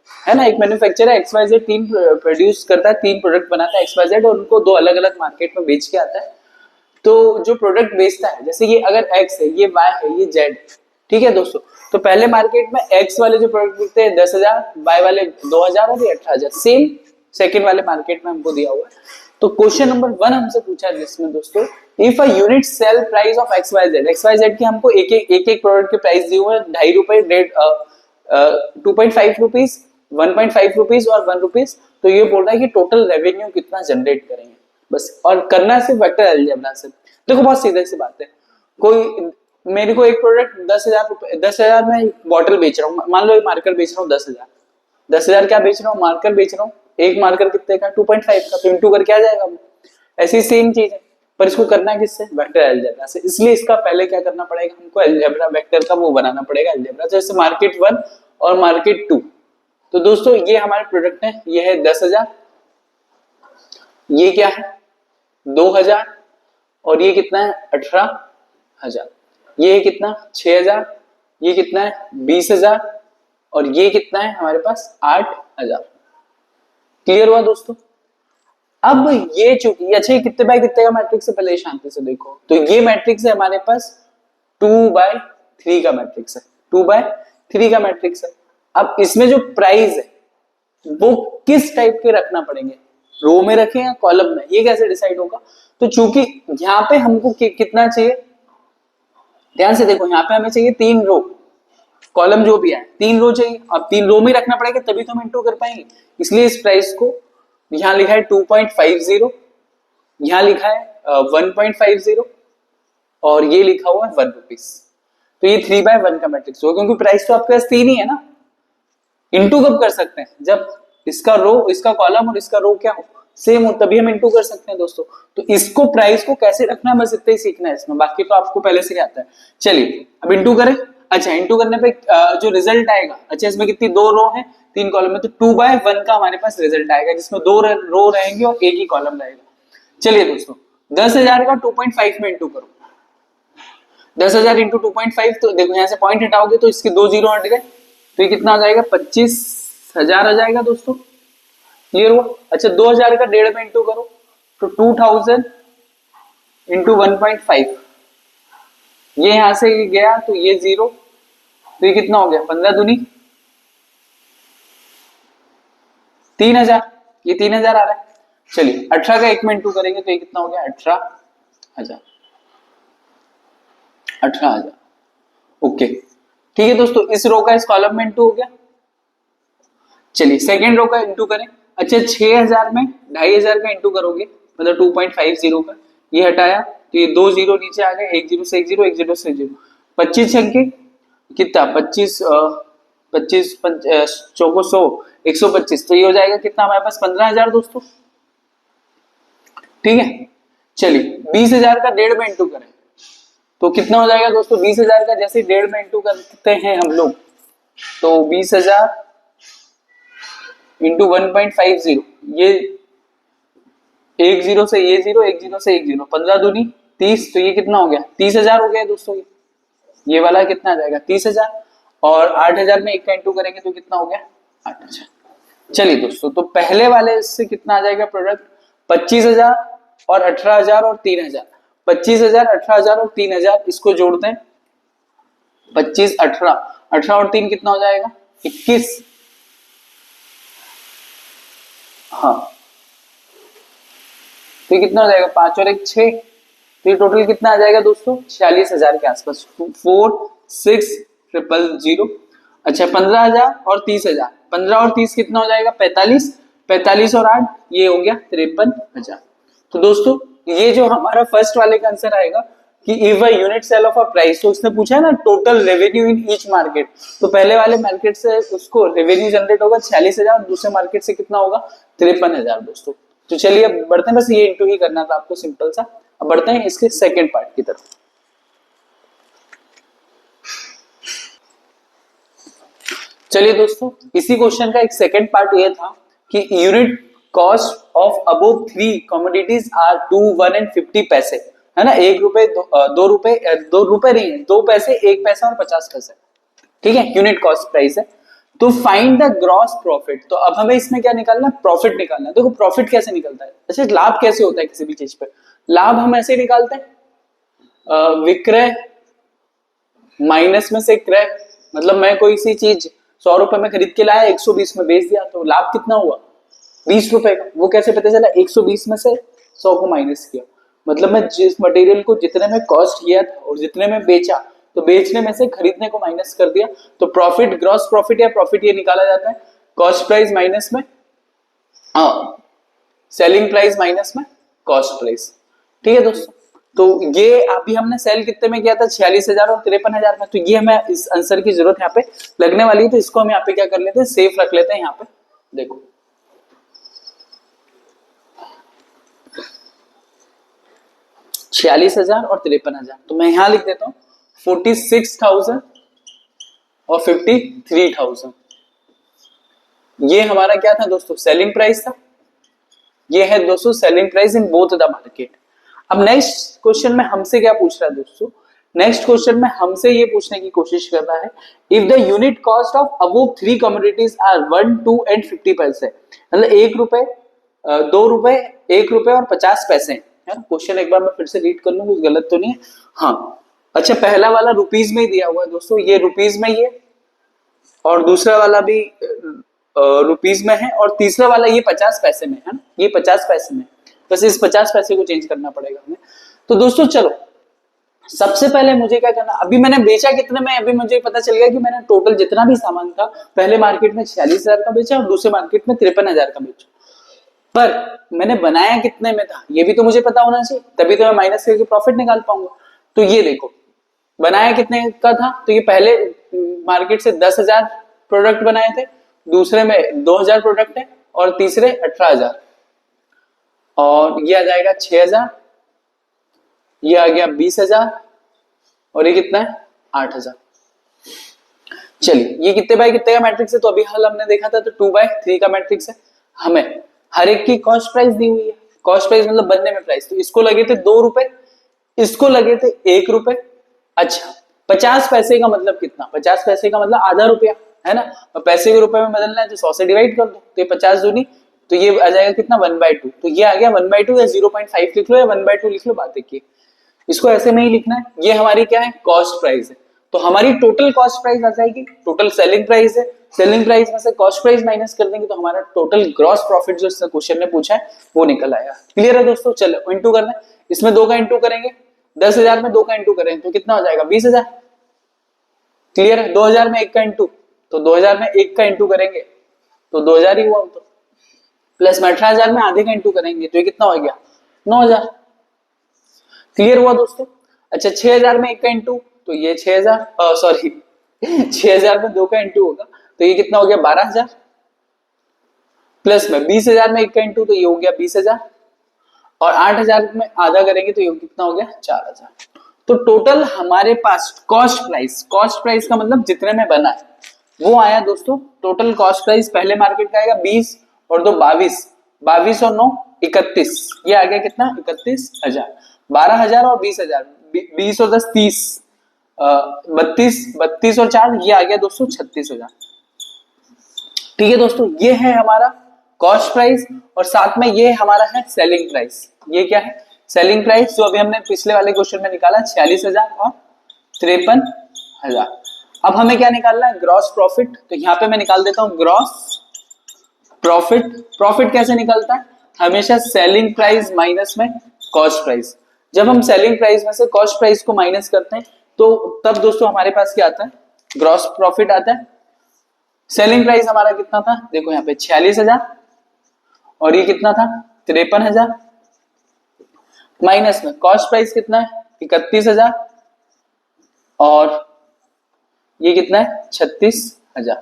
है ना। एक मैन्युफैक्चरर XYZ 3 प्रोड्यूस करता है, 3 प्रोडक्ट बनाता है XYZ, और उनको 2 अलग अलग मार्केट में बेच के आता है। तो जो प्रोडक्ट बेचता है, जैसे ये अगर X है, ये Y है, ये Z, ठीक है दोस्तों। तो पहले मार्केट में X वाले जो प्रोडक्ट बिकते हैं 10,000, Y वाले 2,000 और ये 18,000, सेम सेकंड वाले मार्केट में हमको दिया हुआ है। तो क्वेश्चन नंबर 1 हमसे पूछा है जिसमें दोस्तों, if a unit sale price of XYZ की हमको एक प्रोडक्ट के प्राइस दिए हुए हैं, 2.5 रुपए, 2.5 रुपीज, 1.5 रुपीज और 1 रुपीज। तो ये बोल रहा है कि टोटल रेवेन्यू कितना जनरेट करेंगे, बस। और करना सिर्फ वेक्टर अलजेब्रा से। देखो बहुत सीधी सी बात है, कोई मेरे को एक प्रोडक्ट 10,000 में बॉटल बेच रहा हूँ, मान लो एक मार्कर बेच रहा हूँ 10,000 क्या बेच रहा हूँ, मार्कर बेच रहा हूँ। एक मार्कर कितने का 2.5 का, तो इंटू करके आ जाएगा। ऐसी सेम चीज है, पर इसको करना किससे, वेक्टर अलजेब्रा से। इसलिए इसका पहले क्या करना पड़ेगा, हमको अलजेब्रा वेक्टर का वो बनाना पड़ेगा अलजेब्रा, जैसे मार्केट 1 और मार्केट 2। तो दोस्तों ये हमारे प्रोडक्ट है, ये है 10,000, ये क्या है 2,000, और ये कितना है 18,000। 8,000। ये कितना 6,000, ये कितना है 20,000, और ये कितना है हमारे पास 8,000। क्लियर हुआ दोस्तों? अब ये चूंकि अच्छा कितने बाय कितने का मैट्रिक्स है, पहले शांति से देखो। तो ये मैट्रिक्स है हमारे पास 2/3 का मैट्रिक्स है, 2/3 का मैट्रिक्स है। अब इसमें जो प्राइस है वो किस टाइप के रखना पड़ेंगे, रो में रखें या कॉलम में, ये कैसे डिसाइड होगा? तो चूंकि यहाँ पे हमको कितना चाहिए, ध्यान से देखो, यहाँ पे हमें चाहिए 3 रो, कॉलम जो भी है 3 रो चाहिए। अब 3 रो में रखना पड़ेगा तभी तो हम इंटू कर पाएंगे। इसलिए इस प्राइस को यहाँ लिखा है 2.50, यहाँ लिखा है 1.50, और ये लिखा हुआ है 1 रुपीज। तो ये 3/1 का मैट्रिक्स होगा, क्योंकि प्राइस तो आपके पास 3 ही है ना। इंटू कब कर सकते हैं? जब इसका रो, इसका कॉलम और इसका रो क्या हो, सेम हो, तभी हम इंटू कर सकते हैं दोस्तों। तो इसको प्राइस को कैसे रखना है बस इतना ही सीखना है इसमें, बाकी तो आपको पहले से ही आता है। चलिए अब इंटू करें। अच्छा इंटू करने पे जो रिजल्ट आएगा, अच्छा इसमें कितनी 2 रो है 3 कॉलम में, तो 2/1 का हमारे पास रिजल्ट आएगा, जिसमें 2 रो रहेंगे और एक ही कॉलम रहेगा। चलिए दोस्तों 10,000 का 2.5 में इंटू करो। 10,000 इंटू 2.5, तो देखो यहाँ से पॉइंट हटाओगे तो इसके 2 जीरो हट गए, तो ये कितना आ जाएगा 25,000 आ जाएगा दोस्तों। क्लियर हुआ? अच्छा 2,000 का 1.5 में इंटू करो, तो 2,000 इंटू 1.5, ये यहां से गया तो ये 0, तो ये कितना हो गया 15 दूनी 3,000, ये 3,000 आ रहा है। चलिए 18 का 1 में इंटू करेंगे तो ये कितना हो गया 18,000, 18,000। ओके ठीक है दोस्तों, इस रो का इस कॉलम में इंटू हो गया। चलिए सेकेंड रो का इंटू करें। अच्छा 6,000 में 2,500 का इंटू करोगे, मतलब 2.50 का, ये हटाया तो ये 2 जीरो नीचे आ गए, 1 जीरो से 1 जीरो, 1 जीरो से 1 जीरो, 25 छक्के कितना 25 25 चौको 100 125, तो ये हो जाएगा कितना हमारे पास 15,000 दोस्तों। ठीक है चलिए 20,000 का 1.5 में इंटू करें तो कितना हो जाएगा दोस्तों। 20,000 का जैसे 1.5 में इंटू करते हैं हम लोग, तो 20,000 इंटू 1.50, ये 1 जीरो से ये 0, 1 जीरो से 1 जीरो, 15 दूनी 30, तो ये कितना हो गया 30,000 हो गया दोस्तों। ये वाला कितना आ जाएगा 30,000, और 8,000 में 1 का इंटू करेंगे तो कितना हो गया 8,000। चलिए दोस्तों तो पहले वाले से कितना आ जाएगा प्रोडक्ट 25,000 और 18,000 और 3,000, 25,000 18,000 और 3,000, इसको जोड़ते हैं 25 18 18 और 3 कितना हो जाएगा 21। हाँ तो कितना हो जाएगा 5 और 1 6, तो ये टोटल कितना आ जाएगा दोस्तों 46,000 के आसपास, 46,000। अच्छा 15,000 और 30,000, 15 और 30 कितना हो जाएगा 45, 45 और 8 ये हो गया 53,000। तो दोस्तों ये जो हमारा फर्स्ट वाले का आंसर आएगा कि if a unit cell of a price, तो उसने पूछा है ना total revenue in each market, तो पहले वाले मार्केट से उसको रेवेन्यू जनरेट होगा 46,000, दूसरे मार्केट से कितना होगा 53,000 दोस्तों। तो चलिए अब बढ़ते हैं, बस ये इंटू ही करना था आपको सिंपल सा। अब बढ़ते हैं इसके सेकेंड पार्ट की तरफ। चलिए दोस्तों इसी क्वेश्चन का एक सेकेंड पार्ट ये था कि unit cost of above 3 commodities are 2 1 and 50 पैसे, है ना, 1 रुपए 2 रुपए 2 रुपए नहीं है 2 पैसे 1 पैसा और 50 पैसे, ठीक है, यूनिट कॉस्ट प्राइस है। तो फाइंड द ग्रॉस प्रॉफिट, तो अब हमें इसमें क्या निकालना है प्रॉफिट निकालना है। देखो प्रॉफिट कैसे निकलता है, अच्छा लाभ कैसे होता है किसी भी चीज पे, लाभ हम ऐसे निकालते हैं विक्रय माइनस में से क्रय, मतलब मैं कोई सी चीज 100 रुपए में खरीद के लाया 120 में बेच दिया, तो लाभ कितना हुआ 20 रुपए का। वो कैसे पता चला 120 में से 100 को माइनस किया, मतलब मैं जिस मटेरियल को जितने में कॉस्ट किया था और जितने में बेचा, तो बेचने में से खरीदने को माइनस कर दिया, तो प्रॉफिट ग्रॉस प्रॉफिट या प्रॉफिट ये निकाला जाता है कॉस्ट प्राइस माइनस में सेलिंग प्राइस माइनस में कॉस्ट प्राइस। ठीक है दोस्तों, तो ये अभी हमने सेल कितने में किया था 46,000 और 53,000 में, तो ये हमें इस आंसर की जरूरत यहाँ पे लगने वाली है, तो इसको हम यहाँ पे क्या कर लेते हैं सेफ रख लेते हैं। यहाँ पे देखो 46,000 और 53,000, तो मैं यहां लिख देता हूं 46,000 और 53,000। ये हमारा क्या था दोस्तों सेलिंग प्राइस था, ये है दोस्तों selling price in both the market. अब नेक्स्ट क्वेश्चन में हमसे क्या पूछ रहा है दोस्तों, नेक्स्ट क्वेश्चन में हमसे ये पूछने की कोशिश कर रहा है, if the unit cost of above 3 commodities are 1, 2 and 50 पैसे, मतलब 1 रुपए, 2 रुपए, 1 रुपए और 50 पैसे है। क्वेश्चन एक बार मैं फिर से रीड कर लूं, कुछ गलत तो नहीं है। हाँ, अच्छा, पहला वाला रुपीज में ही दिया हुआ है दोस्तों, ये रुपीज में ही है, और दूसरा वाला भी रुपीज में है, और तीसरा वाला ये 50 पैसे में है ना, ये 50 पैसे में, बस इस 50 पैसे को चेंज करना पड़ेगा हमें। तो दोस्तों चलो, सबसे पहले मुझे क्या करना, अभी मैंने बेचा कितने में, अभी मुझे पता चल गया कि मैंने टोटल जितना भी सामान था पहले मार्केट में 46,000 का बेचा और दूसरे मार्केट में 53,000 का बेचा, पर मैंने बनाया कितने में था ये भी तो मुझे पता होना चाहिए, तभी तो मैं माइनस करके प्रॉफिट निकाल पाऊंगा। तो ये देखो, बनाया कितने का था, तो ये पहले मार्केट से 10,000 प्रोडक्ट बनाए थे, दूसरे में 2,000 प्रोडक्ट है, और तीसरे 18,000, और ये आ जाएगा 6,000, ये आ गया 20,000, और ये कितना है 8,000। चलिए, ये कितने बाय कितने का मैट्रिक्स है, तो अभी हाल हमने देखा था, तो 2/3 का मैट्रिक्स है। हमें हर एक की कॉस्ट प्राइस दी हुई है, कॉस्ट प्राइस मतलब बनने में प्राइस, तो इसको लगे थे 2 रुपए, इसको लगे थे 1 रुपए। अच्छा, 50 पैसे का मतलब कितना, 50 पैसे का मतलब आधा रुपया है ना, और पैसे को रुपए में बदलना है तो 100 से डिवाइड कर दो, तो ये 50 दूनी, तो ये आ जाएगा कितना 1/2, तो ये आ गया 1/2 या 0.5 लिख लो या 1/2 लिख लो, बात एक, इसको ऐसे में ही लिखना है। ये हमारी क्या है, कॉस्ट प्राइस है, तो हमारी टोटल कॉस्ट प्राइस आ जाएगी, टोटल सेलिंग प्राइस है, सेलिंग प्राइस में से कॉस्ट प्राइस माइनस कर देंगे तो हमारा टोटल ग्रॉस प्रॉफिट जो क्वेश्चन ने पूछा है वो निकल आया। क्लियर है दोस्तों, चलो इंटू करना है, इसमें 2 का इंटू करेंगे, 10,000 में 2 का इंटू करेंगे तो कितना हो जाएगा 20,000। क्लियर है, 2,000 में 1 का इंटू, तो 2,000 में 1 का इंटू करेंगे तो 2,000 ही हुआ, तो प्लस में 18,000 में आधे का इंटू करेंगे तो ये कितना हो गया 9,000। क्लियर हुआ दोस्तों। अच्छा, 6,000 में 1 का इंटू, तो ये 6,000, सॉरी 6,000 में 2 का इंटू होगा तो ये कितना हो गया 12,000, प्लस में 20,000 में 1 का इंटू, तो ये हो गया 20,000, और 8,000 में आधा करेंगे तो ये कितना हो गया 4,000। तो टोटल हमारे पास कॉस्ट प्राइस का मतलब जितने में बना है वो आया दोस्तों। टोटल कॉस्ट प्राइस पहले मार्केट का आएगा 20 और 2 22, 22 और 9 31, ये आ गया कितना 31,000। 12,000 और 20,000, 20 और 10 30, 32, 32 और 4 ये आ गया दोस्तों 36,000। ठीक है दोस्तों, ये है हमारा कॉस्ट प्राइस, और साथ में ये हमारा है सेलिंग प्राइस। ये क्या है, सेलिंग प्राइस, जो अभी हमने पिछले वाले क्वेश्चन में निकाला 46,000 और 53,000। अब हमें क्या निकालना है, ग्रॉस प्रॉफिट। तो यहाँ पे मैं निकाल देता हूं ग्रॉस प्रॉफिट। प्रॉफिट कैसे निकलता है, हमेशा सेलिंग प्राइस माइनस में कॉस्ट प्राइस। जब हम सेलिंग प्राइस में से कॉस्ट प्राइस को माइनस करते हैं तो तब दोस्तों हमारे पास क्या आता है, ग्रॉस प्रॉफिट आता है। सेलिंग प्राइस हमारा कितना था, देखो यहाँ पे 46,000, और ये कितना था 53,000, माइनस में कॉस्ट प्राइस कितना है 31,000, और ये कितना है 36,000।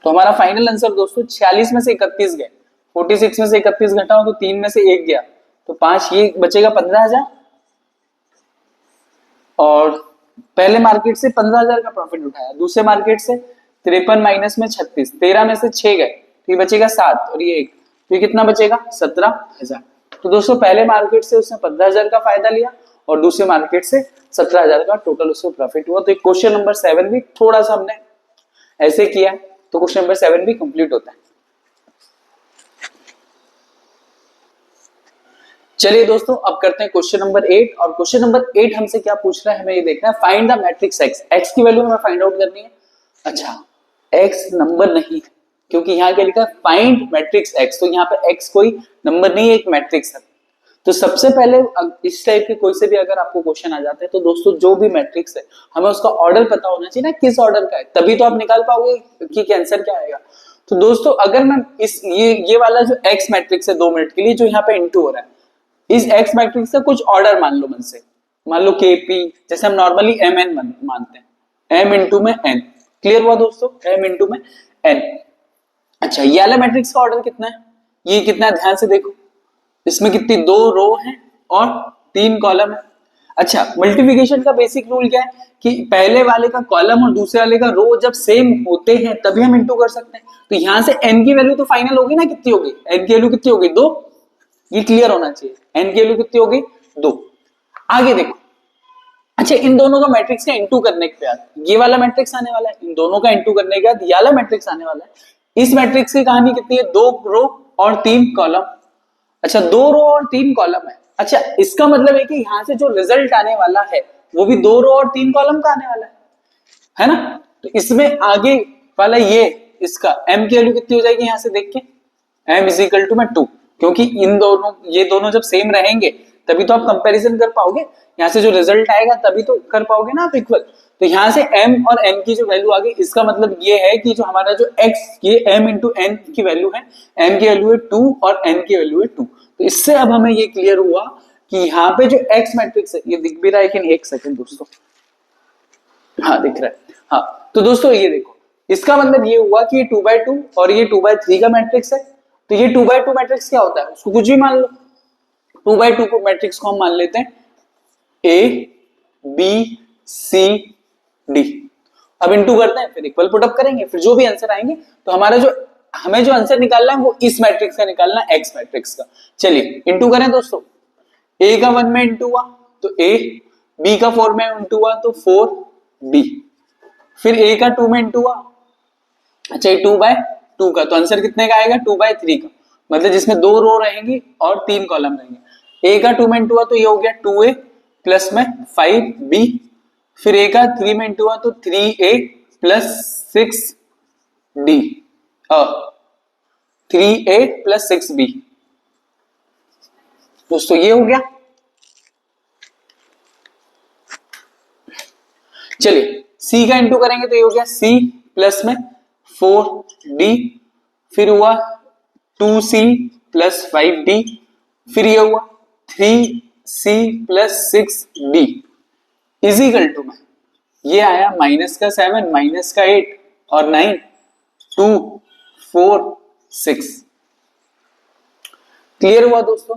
तो हमारा फाइनल आंसर दोस्तों 46 में से 31 गए, 46 में से 31 घटाओ तो 3 में से 1 गया, तो 5, ये बचेगा 15,000, और पहले मार्केट से 15,000 का प्रॉफिट उठाया, दूसरे मार्केट से 53 माइनस में 36, 13 में से 6 गए तो ये बचेगा 7, और ये 1, तो ये कितना बचेगा 17,000। तो दोस्तों पहले मार्केट से उसने 15,000 का फायदा लिया और दूसरे मार्केट से 17,000 का टोटल उसको प्रॉफिट हुआ। तो क्वेश्चन नंबर 7 भी थोड़ा सा हमने ऐसे किया, तो क्वेश्चन नंबर 7 भी कंप्लीट होता है। चलिए दोस्तों, अब करते हैं क्वेश्चन नंबर 8, और क्वेश्चन नंबर 8 हमसे क्या पूछ रहा है, हमें ये देखना है, find the matrix x. X की वैल्यू हमें फाइंड आउट करनी है। अच्छा, एक्स नंबर नहीं है, क्योंकि यहाँ क्या लिखा है फाइंड मैट्रिक्स एक्स, तो यहाँ पे एक्स कोई नंबर नहीं है, एक मैट्रिक्स है। तो सबसे पहले इस टाइप के कोई से भी अगर आपको क्वेश्चन आ जाते हैं तो दोस्तों जो भी मैट्रिक्स है हमें उसका ऑर्डर पता होना चाहिए ना, किस ऑर्डर का है, तभी तो आप निकाल पाओगे कि आंसर क्या आएगा। तो दोस्तों अगर मैं इस ये वाला जो एक्स मैट्रिक्स है 2 मिनट के लिए जो यहाँ पे इनटू हो रहा है, इस एक्स मैट्रिक्स का कुछ ऑर्डर मान लो मन से, मान लो केपी, जैसे हम नॉर्मली एम एन मानते हैं, एम इंटू में एन। क्लियर हुआ दोस्तों, एम इंटू में एन। अच्छा, ये वाला मैट्रिक्स का ऑर्डर कितना है, ये कितना है ध्यान से देखो, इसमें कितनी 2 रो है और 3 कॉलम है। अच्छा, मल्टीप्लिकेशन का बेसिक रूल क्या है कि पहले वाले का कॉलम और दूसरे वाले का रो जब सेम होते हैं तभी हम इंटू कर सकते हैं। तो यहां से n की वैल्यू तो फाइनल होगी ना, कितनी होगी, n की वैल्यू कितनी होगी 2, ये क्लियर होना चाहिए, n की वैल्यू कितनी होगी 2। आगे देखो, अच्छा, इन दोनों का मैट्रिक्स का इंटू करने के बाद ये वाला मैट्रिक्स आने वाला है, इन दोनों का इंटू करने के बाद ये वाला मैट्रिक्स आने वाला है। इस मैट्रिक्स की कहानी कितनी है, 2 रो और 3 कॉलम। अच्छा, 2 रो और 3 कॉलम है। अच्छा, इसका मतलब है कि यहाँ से जो रिजल्ट आने वाला है वो भी 2 रो और 3 कॉलम का आने वाला है ना। तो इसमें आगे वाला ये इसका m की वैल्यू कितनी हो जाएगी यहाँ से देख के, m इज इक्वल टू में 2, क्योंकि इन दोनों ये दोनों जब सेम रहेंगे तभी तो आप कंपैरिजन कर पाओगे, यहाँ से जो रिजल्ट आएगा तभी तो कर पाओगे ना आप इक्वल। तो यहाँ से m और n की जो वैल्यू आ गई, इसका मतलब ये है कि जो हमारा जो x ये m इंटू n की वैल्यू है, m की वैल्यू है 2 और n की वैल्यू है 2। तो इससे अब हमें ये क्लियर हुआ कि यहाँ पे जो x मैट्रिक्स है, ये दिख भी रहा है कि नहीं, एक सेकंड दोस्तों, हाँ दिख रहा है। हाँ तो दोस्तों ये देखो, इसका मतलब ये हुआ कि ये 2/2 और ये 2/3 का मैट्रिक्स है। तो ये 2/2 मैट्रिक्स क्या होता है, उसको कुछ भी मान लो। 2/2 को मैट्रिक्स को हम मान लेते हैं A B C D। अब इंटू करते हैं, फिर इक्वल पुटअप करेंगे, फिर जो भी आंसर आएंगे, तो हमारा जो हमें जो आंसर निकालना है वो इस मैट्रिक्स का निकालना है, एक्स मैट्रिक्स का। चलिए इंटू करें दोस्तों, A का 1 में इंटू हुआ तो A, B का 4 में इंटू हुआ तो 4B, फिर A का 2 में इंटू हुआ, अच्छा 2/2 का, तो आंसर कितने का आएगा, 2/3 का, मतलब जिसमें 2 रो रहेंगी और 3 कॉलम रहेंगे। A का 2 में इंटू हुआ तो ये हो गया 2A प्लस में 5B, फिर A का 3 में इंटू हुआ तो 3A plus 6D, 3A plus 6B। दोस्तों ये हो गया। चलिए C का इंटू करेंगे तो ये हो गया C प्लस में 4D, फिर हुआ 2C प्लस 5D, फिर ये हुआ 3C plus 6D is equal to में ये आया माइनस का 7 माइनस का 8 और 9 2 4 6। क्लियर हुआ दोस्तों।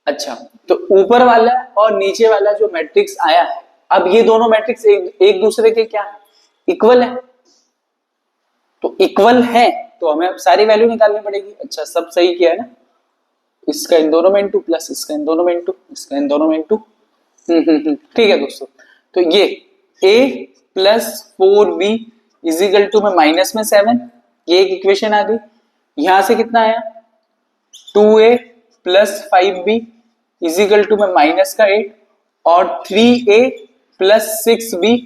अच्छा, तो ऊपर वाला और नीचे वाला जो मैट्रिक्स आया है, अब ये दोनों मैट्रिक्स एक दूसरे के क्या है, इक्वल है। तो इक्वल है तो हमें अब सारी वैल्यू निकालनी पड़ेगी। अच्छा, सब सही किया है ना, इसका इन दोनों में इंटू प्लस इसका इन दोनों में इंटू, इसका इन दोनों में इंटू, ठीक है दोस्तों। तो ये a plus 4b is equal to में माइनस में 7, ये एक इक्वेशन आ गई। यहां से कितना आया 2a plus 5b is equal to में माइनस का 8 और 3a plus 6b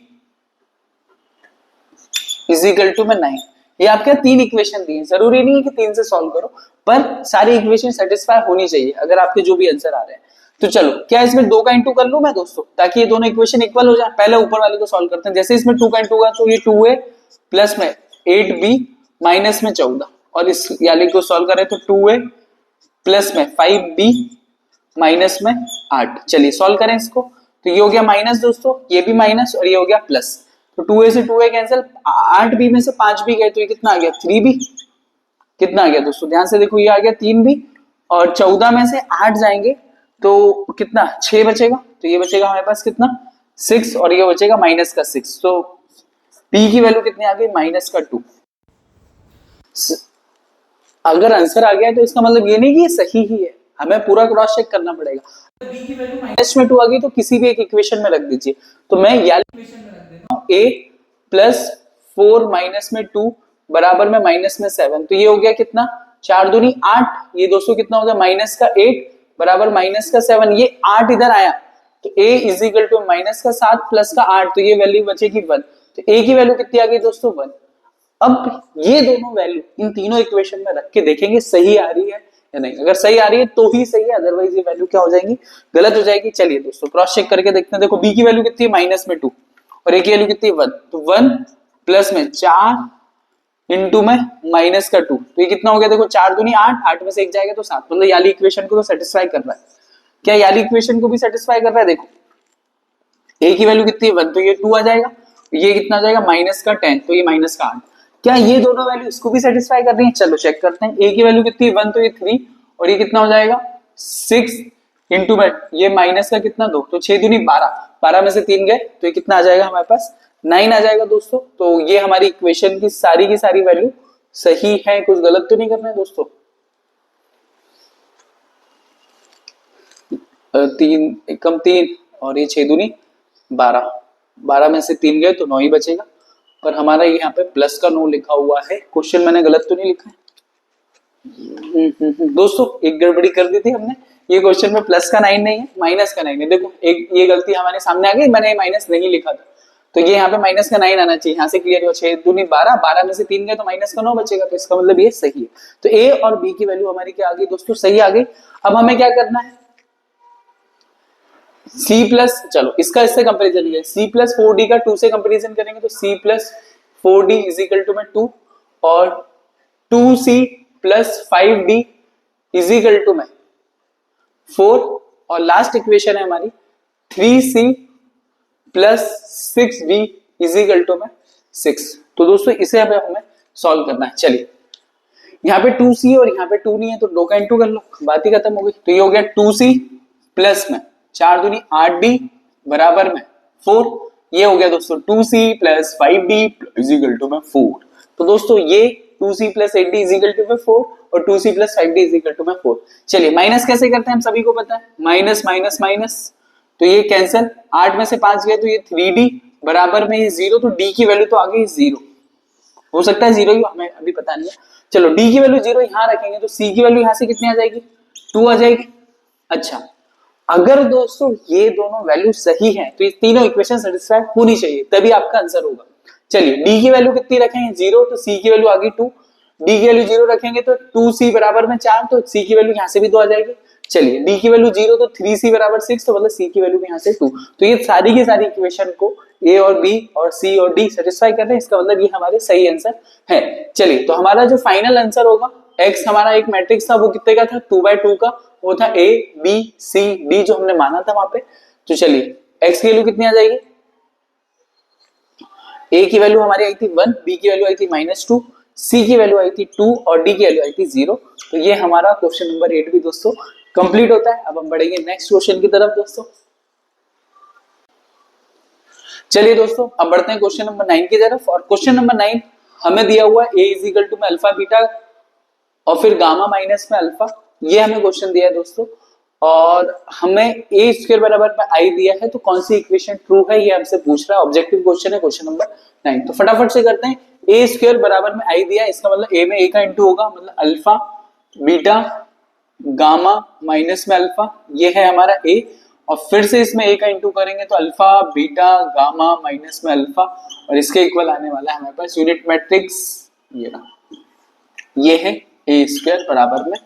is equal to में 9। ये आपके 3 इक्वेशन दी है, जरूरी नहीं है कि 3 से सॉल्व करो, पर सारी इक्वेशन सेटिस्फाई होनी चाहिए अगर आपके जो भी आंसर आ रहे हैं। तो चलो, क्या इसमें 2 का इंटू कर लूं मैं दोस्तों, ताकि ये दोनों इक्वेशन इक्वल हो जाए। पहले ऊपर वाले को सॉल्व करते हैं। जैसे इसमें 2 का इंटू होगा तो ये 2a प्लस में 8b माइनस में 14, और इस वाले को सॉल्व करें तो 2a प्लस में 5b माइनस में 8। चलिए सॉल्व करें इसको, तो ये हो गया माइनस दोस्तों, ये भी माइनस और ये हो गया प्लस। तो 2a से 2a कैंसिल, 8b में से 5b गए तो ये कितना आ गया 3b। कितना आ गया दोस्तों, ध्यान से देखो, ये आ गया 3b, और 14 में से 8 जाएंगे तो कितना 6 बचेगा, तो ये बचेगा हमारे पास कितना 6, और ये बचेगा माइनस का 6। तो p की वैल्यू कितनी आ गई माइनस का 2। अगर आंसर आ गया तो इसका मतलब ये नहीं कि ये सही ही है, हमें पूरा क्रॉस चेक करना पड़ेगा। b की वैल्यू माइनस में 2 आ गई तो किसी भी एक इक्वेशन में रख दीजिए। तो मैं ये इक्वेशन में रख देता हूं, a प्लस 4 माइनस में 2 बराबर में माइनस में 7। तो ये हो गया कितना 4 दूनी 8, ये दोस्तों कितना हो गया माइनस का 8 बराबर माइनस का 7। ये 8 इधर आया तो a is equal to minus का 7 प्लस का 8, तो ये वैल्यू बचेगी 1। तो a की वैल्यू कितनी आ गई दोस्तों 1। अब ये दोनों वैल्यू इन तीनों इक्वेशन में रख के देखेंगे सही आ रही है या नहीं। अगर सही आ रही है तो ही सही है, अदरवाइज ये वैल्यू क्या हो जाएगी, गलत हो जाएगी। चलिए दोस्तों क्रॉस चेक करके देखते हैं। देखो b की वैल्यू कितनी है माइनस में 2 और a की वैल्यू कितनी है 1, तो 1 प्लस में 4 इंटू में माइनस का 2, तो ये कितना हो गया देखो 4 दूनी 8, 8 में से 1 जाएगा तो 7, मतलब याली इक्वेशन को तो सेटिस्फाई कर रहा है। क्या याली इक्वेशन को भी सेटिस्फाई कर रहा है। देखो a की वैल्यू कितनी है 1, तो ये 2 आ जाएगा, ये कितना आ जाएगा माइनस का 10, तो ये माइनस का 8। क्या ये दोनों वैल्यू इसको भी सेटिस्फाई कर रही है, चलो चेक करते हैं। a की वैल्यू कितनी है 1, तो ये 3, और ये कितना हो जाएगा 6 इंटू में ये माइनस का कितना 2, तो 6 दूनी 12, 12 में से 3 गए तो ये कितना आ जाएगा हमारे पास 9 आ जाएगा दोस्तों। तो ये हमारी इक्वेशन की सारी वैल्यू सही है, कुछ गलत तो नहीं करना है दोस्तों। 3 एकम 3 और ये 6 दूनी 12, 12 में से 3 गए तो 9 ही बचेगा। पर हमारा यहाँ पे प्लस का 9 लिखा हुआ है। क्वेश्चन मैंने गलत तो नहीं लिखा है? दोस्तों एक गड़बड़ी कर दी थी हमने, ये क्वेश्चन में प्लस का 9 नहीं है, माइनस का 9 है। देखो एक ये गलती हमारे सामने आ गई, मैंने माइनस नहीं लिखा था, तो ये यहाँ पे माइनस का 9 आना चाहिए। यहाँ से क्लियर हो, 6 दूनी 12, 12 में से 3 गए तो माइनस का 9 बचेगा, तो इसका मतलब ये सही है। तो ए और बी की वैल्यू हमारी क्या आ गई दोस्तों? सही आ गई। अब हमें क्या करना है? सी प्लस, चलो इसका इससे कंपेरिजन लिया, सी प्लस 4d का 2 से कंपेरिजन करेंगे तो C plus 4d is equal to में 2 और 2c plus 5d is equal to में 4 और लास्ट इक्वेशन है हमारी 3c plus 6d is equal to में 6। तो दोस्तों इसे हमें सॉल्व करना है। चलिए यहाँ पे 2c और यहाँ पे 2 नहीं है तो 2 का इंटू कर लो, बात ही खत्म हो गई। तो ये हो गया 2c प्लस में 4 दूनी 8d बराबर में 4। ये हो गया दोस्तों 2c plus 5d is equal to में 4। तो दोस्तों ये 2c plus 8d is equal to में 4 और 2c plus 5d is equal to में 4। चलिए माइनस कैसे करते हैं हम सभी को पता है, माइनस माइनस माइनस, तो ये कैंसिल, 8 में से 5 गए तो ये 3d बराबर में ये 0, तो d की वैल्यू तो आ गई 0, हो सकता है 0 ही, हमें अभी पता नहीं है। चलो d की वैल्यू 0 यहाँ रखेंगे तो c की वैल्यू यहाँ से कितनी आ जाएगी? 2 आ जाएगी। अच्छा अगर दोस्तों ये दोनों वैल्यू सही है तो ये तीनों इक्वेशन सेटिस्फाई होनी चाहिए, तभी आपका आंसर होगा। चलिए d की वैल्यू कितनी रखेंगे? 0, तो c की वैल्यू आ गई 2, d की वैल्यू 0 रखेंगे तो 2c बराबर में 4, तो c की वैल्यू यहाँ से भी 2 आ जाएगी। चलिए d की वैल्यू 0 तो 3c बराबर 6, तो मतलब c की वैल्यू भी यहाँ से 2। तो ये सारी की सारी इक्वेशन को a और b और c और d सेटिस्फाई कर रहे हैं, इसका मतलब ये हमारे सही आंसर है। चलिए तो हमारा जो फाइनल आंसर होगा, x हमारा एक मैट्रिक्स था, वो कितने का था? 2x2 का, वो था a b c d जो हमने माना था वहां पे। तो चलिए x की वैल्यू कितनी आ जाएगी? a की वैल्यू हमारी आई थी 1, b की वैल्यू आई थी -2, c की वैल्यू आई थी 2 और d की वैल्यू आई थी 0। तो ये हमारा क्वेश्चन नंबर 8 भी दोस्तों कंप्लीट होता है। अब हम बढ़ेंगे नेक्स्ट क्वेश्चन की तरफ दोस्तों। चलिए दोस्तों अब बढ़ते हैं क्वेश्चन नंबर 9 की तरफ। और क्वेश्चन नंबर 9 हमें दिया हुआ है a इज इक्वल टू में अल्फा बीटा और फिर गामा माइनस में अल्फा, ये हमें क्वेश्चन दिया है दोस्तों। और हमें a स्क्वायर बराबर में i दिया है, तो कौन सी इक्वेशन ट्रू है ये हमसे पूछ रहा है। ऑब्जेक्टिव क्वेश्चन है क्वेश्चन नंबर 9। तो फटाफट से करते हैं। a स्क्वायर बराबर में i दिया है, इसका मतलब a में a का इंटू होगा, मतलब अल्फा बीटा गामा माइनस में अल्फा, ये है हमारा a। और फिर से इसमें a का इंटू करेंगे तो अल्फा बीटा गामा माइनस में अल्फा, और इसके इक्वल आने वाला है हमारे पास यूनिट मैट्रिक्स, ये रहा, ये है a स्क्वायर बराबर में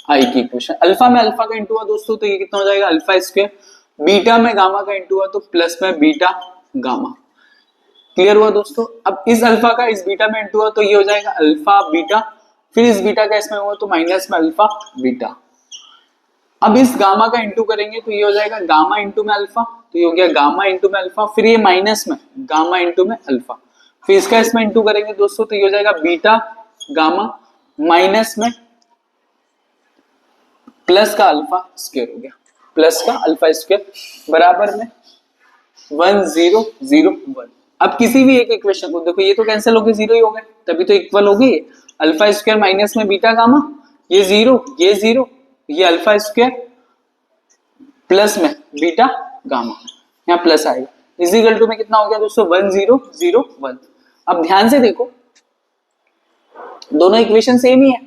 i की इक्वेशन। अल्फा में अल्फा का इंटू हुआ दोस्तों तो ये कितना हो जाएगा? Alpha square. बीटा में गामा का इंटू हुआ तो प्लस में बीटा गामा। क्लियर हुआ दोस्तों? अब इस अल्फा का इस बीटा में इंटू हुआ तो ये हो जाएगा अल्फा बीटा, फिर इस बीटा का इसमें हुआ तो माइनस में अल्फा बीटा। अब इस गामा का इंटू करेंगे तो ये हो जाएगा गामा इंटू में अल्फा, तो ये हो गया गामा इंटू में अल्फा, फिर ये माइनस में गामा इंटू में अल्फा, फिर इसका इसमें इंटू करेंगे दोस्तों तो ये हो जाएगा बीटा गामा माइनस में प्लस का अल्फा स्क्वायर हो गया, प्लस का अल्फा स्क्वायर बराबर में 1 0 0 1। अब किसी भी एक इक्वेशन को देखो, ये तो कैंसिल हो गए, 0 ही हो गए, तभी तो इक्वल हो गई। अल्फा स्क्वायर माइनस में बीटा गामा, ये 0 ये 0, ये अल्फा स्क्वायर प्लस में बीटा गामा, यहाँ प्लस आएगा, इज इक्वल टू में कितना हो गया दोस्तों? 1 0 0 1। अब ध्यान से देखो दोनों इक्वेशन सेम ही है,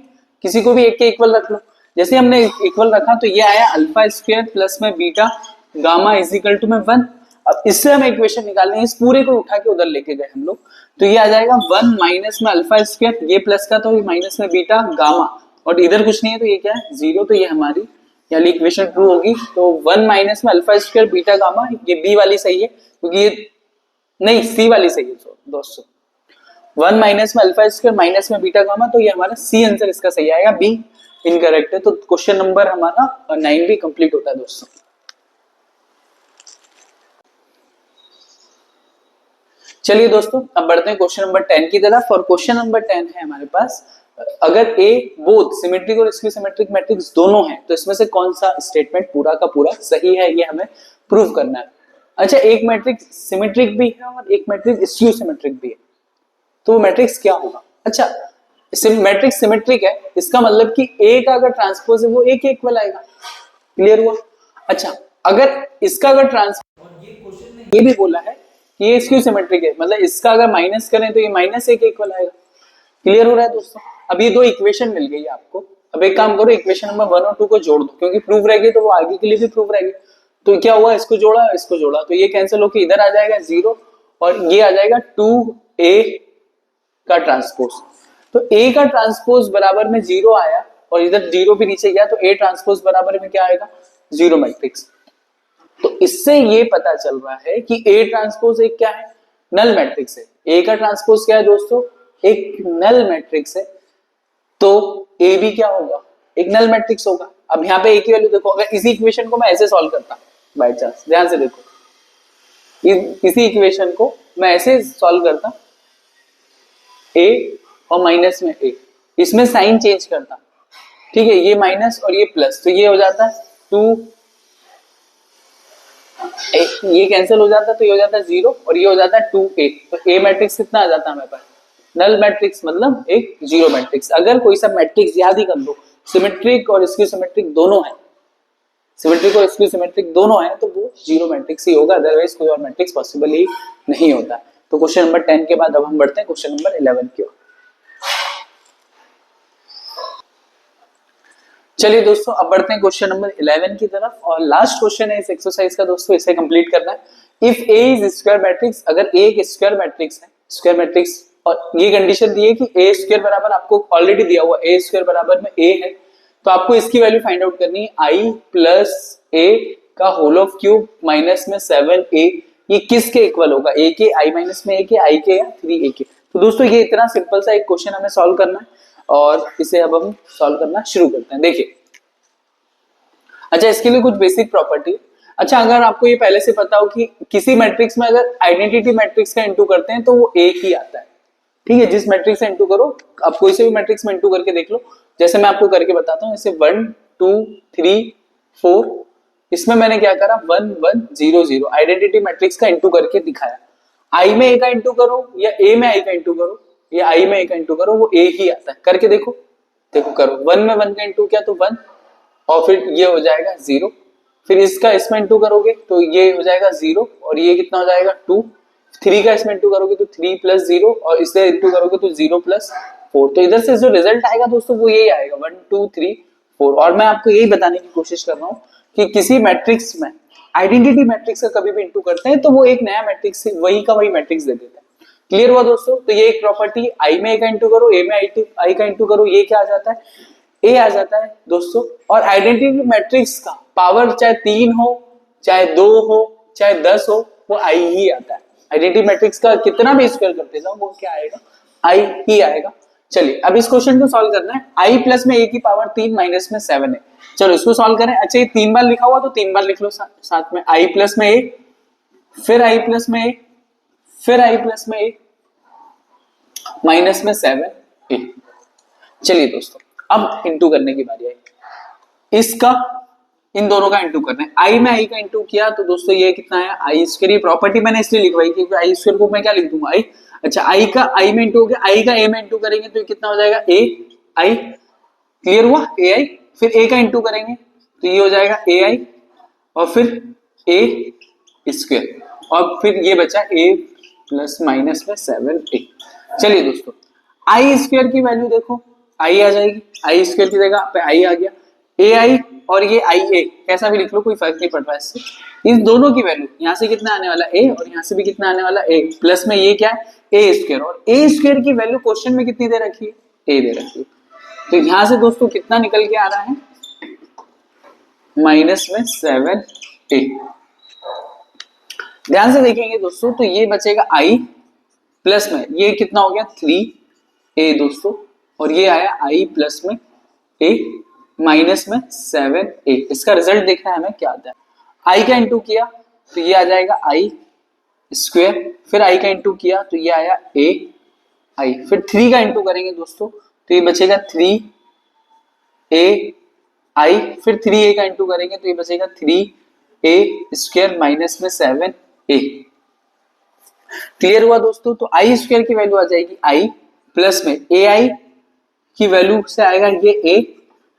किसी को भी एक के इक्वल रख लो। जैसे हमने इक्वल रखा तो ये आया अल्फा स्क्वायर प्लस में beta gamma is equal to में 1। अब इससे हम इक्वेशन निकालने हैं, इस पूरे को उठा के उधर लेके गए हम लोग, तो ये आ जाएगा 1 माइनस में अल्फा स्क्वायर, ये प्लस का तो ये माइनस में बीटा गामा, और इधर कुछ नहीं है तो ये क्या है? 0। तो ये हमारी यानी इक्वेशन ट्रू होगी। तो 1 माइनस में अल्फा स्क्वायर बीटा गामा, ये बी वाली सही है क्योंकि ये नहीं सी वाली सही है दोस्तों। 1 माइनस में अल्फा स्क्वायर माइनस में बीटा गामा, तो ये हमारा सी आंसर इसका सही आएगा, बी इनकरेक्ट है। तो क्वेश्चन नंबर हमारा 9 भी कंप्लीट होता है दोस्तों। चलिए दोस्तों अब बढ़ते हैं क्वेश्चन नंबर 10 की तरफ। और क्वेश्चन नंबर 10 है हमारे पास, अगर ए बोथ सिमेट्रिक और इसकी सिमेट्रिक मैट्रिक्स दोनों हैं तो इसमें से कौन सा स्टेटमेंट पूरा का पूरा सही है, ये हमें प्रूव करना है। अच्छा, एक मैट्रिक्स सिमेट्रिक भी है और एक मैट्रिक्स स्क्यू सिमेट्रिक भी है, तो वो मैट्रिक्स क्या होगा? अच्छा, मैट्रिक्स सिमेट्रिक है, इसका मतलब कि ए का अगर ट्रांसपोज है वो ए के इक्वल आएगा। क्लियर हुआ? अच्छा, अगर इसका अगर ट्रांसपोज, और ये क्वेश्चन नहीं ये भी बोला है कि ये स्क्यू सिमेट्रिक है, मतलब इसका अगर माइनस करें तो ये -1 के इक्वल आएगा। क्लियर हो रहा है दोस्तों? अब ये दो इक्वेशन मिल गई आपको। अब एक काम करो, इक्वेशन नंबर 1 और 2 को जोड़ दो, क्योंकि प्रूफ रहेगी तो वो आगे के लिए भी प्रूफ रहेगी। तो क्या हुआ, इसको जोड़ा इसको जोड़ा, तो ये कैंसिल होकर इधर आ जाएगा 0 और ये आ जाएगा 2a का ट्रांसपोज। तो a का ट्रांसपोज बराबर में 0 आया और इधर 0 भी नीचे गया, तो a ट्रांसपोज बराबर में क्या आएगा, 0 मैट्रिक्स। तो इससे ये पता चल रहा है कि a ट्रांसपोज एक क्या है, नल मैट्रिक्स है। a का ट्रांसपोज क्या है दोस्तों, एक नल मैट्रिक्स है। तो a भी क्या होगा, एक नल मैट्रिक्स होगा। अब यहाँ पे a की वैल्यू देखो, अगर इसी इक्वेशन को मैं ऐसे सॉल्व करता बाय चांस, ध्यान से देखो, इसी इक्वेशन को मैं ऐसे सॉल्व करता, a और माइनस में a, इसमें साइन चेंज करता, ठीक है, ये माइनस और ये प्लस, तो ये हो जाता है 2, ये कैंसिल हो जाता है तो ये हो जाता है 0 और ये हो जाता है 2a। तो a मैट्रिक्स कितना आ जाता है हमारे पास, नल मैट्रिक्स, मतलब एक 0 मैट्रिक्स। अगर कोई सा मैट्रिक्स याद ही कर लो, सिमेट्रिक और स्क्यू सिमेट्रिक दोनों है, सिमेट्रिक और स्क्यू सिमेट्रिक दोनों है, तो वो 0 मैट्रिक्स ही होगा, अदरवाइज कोई और मैट्रिक्स पॉसिबल ही नहीं होता। तो क्वेश्चन नंबर 10 के बाद अब हम बढ़ते हैं क्वेश्चन नंबर 11 की ओर। चलिए दोस्तों, अब बढ़ते हैं क्वेश्चन नंबर 11 की तरफ, और लास्ट क्वेश्चन है इस एक्सरसाइज का दोस्तों, इसे कंप्लीट करना है। If A is square matrix, अगर ए एक स्क्वायर मैट्रिक्स है, स्क्वायर मैट्रिक्स, और ये कंडीशन दी है कि ए स्क्वायर बराबर, आपको ऑलरेडी दिया हुआ ए स्क्वायर बराबर में ए है, तो आपको इसकी वैल्यू फाइंड आउट करनी है, आई प्लस ए का होल ऑफ क्यूब माइनस में 7a, ये किसके इक्वल होगा, ए के, आई माइनस में ए के, आई के, या 3a के। तो दोस्तों ये इतना सिंपल सा एक क्वेश्चन हमें सॉल्व करना है, और इसे अब हम सॉल्व करना शुरू करते हैं। देखिए, अच्छा, इसके लिए कुछ बेसिक प्रॉपर्टी। अच्छा, अगर आपको ये पहले से पता हो कि किसी मैट्रिक्स में अगर आइडेंटिटी मैट्रिक्स का इंटू करते हैं तो वो एक ही आता है, ठीक है, जिस मैट्रिक्स से इंटू करो, आप कोई से भी मैट्रिक्स में इंटू करके देख लो, जैसे मैं आपको करके बताता हूँ, जैसे 1 2 3 4, इसमें मैंने क्या करा, 1 1 0 0 आइडेंटिटी मैट्रिक्स का इंटू करके दिखाया। आई में ए का इंटू करो या ए में आई का इंटू करो या आई में ए का इंटू करो, वो ए ही आता है, करके देखो, देखो करो, 1 में 1 का इंटू किया तो 1, और फिर ये हो जाएगा 0, फिर इसका इसमें इंटू करोगे तो ये हो जाएगा 0, और ये कितना हो जाएगा 2, 3 का इसमें इंटू करोगे तो 3 प्लस 0, और इससे इंटू करोगे तो 0 प्लस 4। तो इधर से जो रिजल्ट आएगा दोस्तों वो यही आएगा, 1 2 3 4। और मैं आपको यही बताने की कोशिश कर रहा हूँ कि किसी मैट्रिक्स में आइडेंटिटी मैट्रिक्स का कभी भी इंटू करते हैं तो वो एक नया मैट्रिक्स वही का वही मैट्रिक्स दे देता है। क्लियर हुआ दोस्तों? तो ये एक प्रॉपर्टी, आई में ए का इंटू करो, ए में आई का इंटू करो, ये क्या आ जाता है, ए आ जाता है दोस्तों। और आइडेंटिटी मैट्रिक्स का पावर चाहे 3 हो, चाहे 2 हो, चाहे 10 हो, वो आई ही आता है। आइडेंटिटी मैट्रिक्स का कितना भी स्क्वायर करते जाओ वो क्या आएगा, आई ही आएगा। चलिए अब इस क्वेश्चन को सॉल्व करना है। आई प्लस में ए की पावर 3 माइनस में 7 है। चलो इसको सॉल्व करें। अच्छा ये 3 बार लिखा हुआ तो 3 बार लिख लो साथ में, आई प्लस में ए, फिर आई प्लस में ए, फिर आई प्लस में ए, माइनस में 7 ए। चलिए दोस्तों अब इंटू करने की बारी आई, इसका इन दोनों का इंटू करना है। आई में आई का इंटू किया तो दोस्तों ये कितना है, आई स्क्वायर। ये प्रॉपर्टी मैंने इसलिए लिखवाई क्योंकि आई स्क्वायर को मैं क्या लिख दूंगा, आई। अच्छा आई का आई में इंटू हो गया, आई का ए में इंटू करेंगे तो ये कितना हो जाएगा, ए आई। क्लियर हुआ, ए आई। फिर ए का इंटू करेंगे तो ये हो जाएगा ए आई, और फिर ए स्क्वायर, और फिर ये बचा ए प्लस माइनस में 7 ए। चलिए दोस्तों आई स्क्वायर की वैल्यू देखो, आई आ जाएगी, आई स्क्वायर की जगह पे आई आ गया, ए आई और ये आई ए, कैसा भी लिख लो कोई फर्क नहीं पड़ रहा है इससे। इन दोनों की वैल्यू यहाँ से कितना आने वाला ए, और यहाँ से भी कितना आने वाला ए, प्लस में ये क्या है ए स्क्वायर, और ए स्क्वायर की वैल्यू क्वेश्चन में कितनी दे रखी है, ए दे रखी है। तो यहाँ से दोस्तों कितना निकल के आ रहा है, माइनस में 7 ए। ध्यान से देखेंगे दोस्तों तो ये बचेगा आई, प्लस में ये कितना हो गया 3 ए दोस्तों, और ये आया आई प्लस में ए माइनस में 7 ए। इसका रिजल्ट देखना है हमें क्या आता है। आई का इंटू किया तो ये आ जाएगा आई स्क्वायर, फिर आई का इंटू किया तो ये आया ए आई, फिर 3 का इंटू करेंगे दोस्तों तो ये बचेगा 3 ए आई, फिर 3 ए का इंटू करेंगे तो ये बचेगा 3 ए स्क्वायर माइनस में 7 ए। क्लियर हुआ दोस्तों? तो आई स्क्वायर की वैल्यू आ जाएगी आई, प्लस में ए आई की वैल्यू से आएगा ये ए,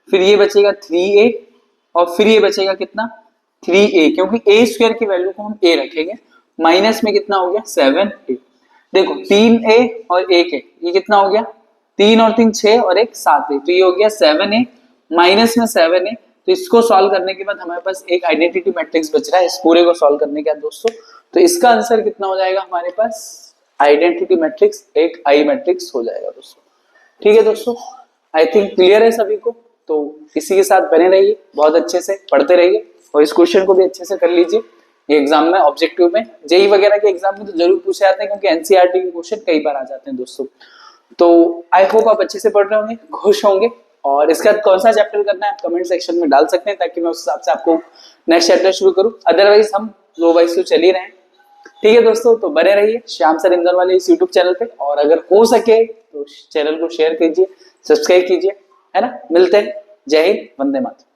फिर ये बचेगा 3a, और फिर ये बचेगा कितना 3a, क्योंकि a स्क्वायर की वैल्यू को हम a रखेंगे, माइनस में कितना हो गया 7a। देखो 3a और 1a, ये कितना हो गया 3 और 3 6 और 1 7a, तो ये हो गया 7a माइनस में 7a। तो इसको सॉल्व करने के बाद हमारे पास एक आइडेंटिटी मैट्रिक्स बच रहा है इस पूरे को सॉल्व करने के बाद दोस्तों। तो इसका आंसर कितना हो जाएगा हमारे पास, आइडेंटिटी मैट्रिक्स एक आई मैट्रिक्स हो जाएगा दोस्तों। ठीक है दोस्तों, आई थिंक क्लियर है सभी को। तो इसी के साथ बने रहिए, बहुत अच्छे से पढ़ते रहिए और इस क्वेश्चन को भी अच्छे से कर लीजिए। ये एग्जाम में ऑब्जेक्टिव में जेई वगैरह के एग्जाम में तो जरूर पूछे जाते हैं, क्योंकि एनसीईआरटी के क्वेश्चन कई बार आ जाते हैं दोस्तों। तो आई होप आप अच्छे से पढ़ रहे होंगे, खुश होंगे। और इसके बाद कौन सा चैप्टर करना है आप कमेंट सेक्शन में डाल सकते हैं, ताकि मैं उस हिसाब से आपको नेक्स्ट चैप्टर शुरू करूं। अदरवाइज हम लो वाइज तो चल ही रहे हैं। ठीक है दोस्तों, तो बने रहिए श्याम सर इंदौर वाले इस यूट्यूब चैनल पे, और अगर हो सके तो चैनल को शेयर कीजिए, सब्सक्राइब कीजिए, है ना। मिलते हैं, जय हिंद, वंदे मातरम।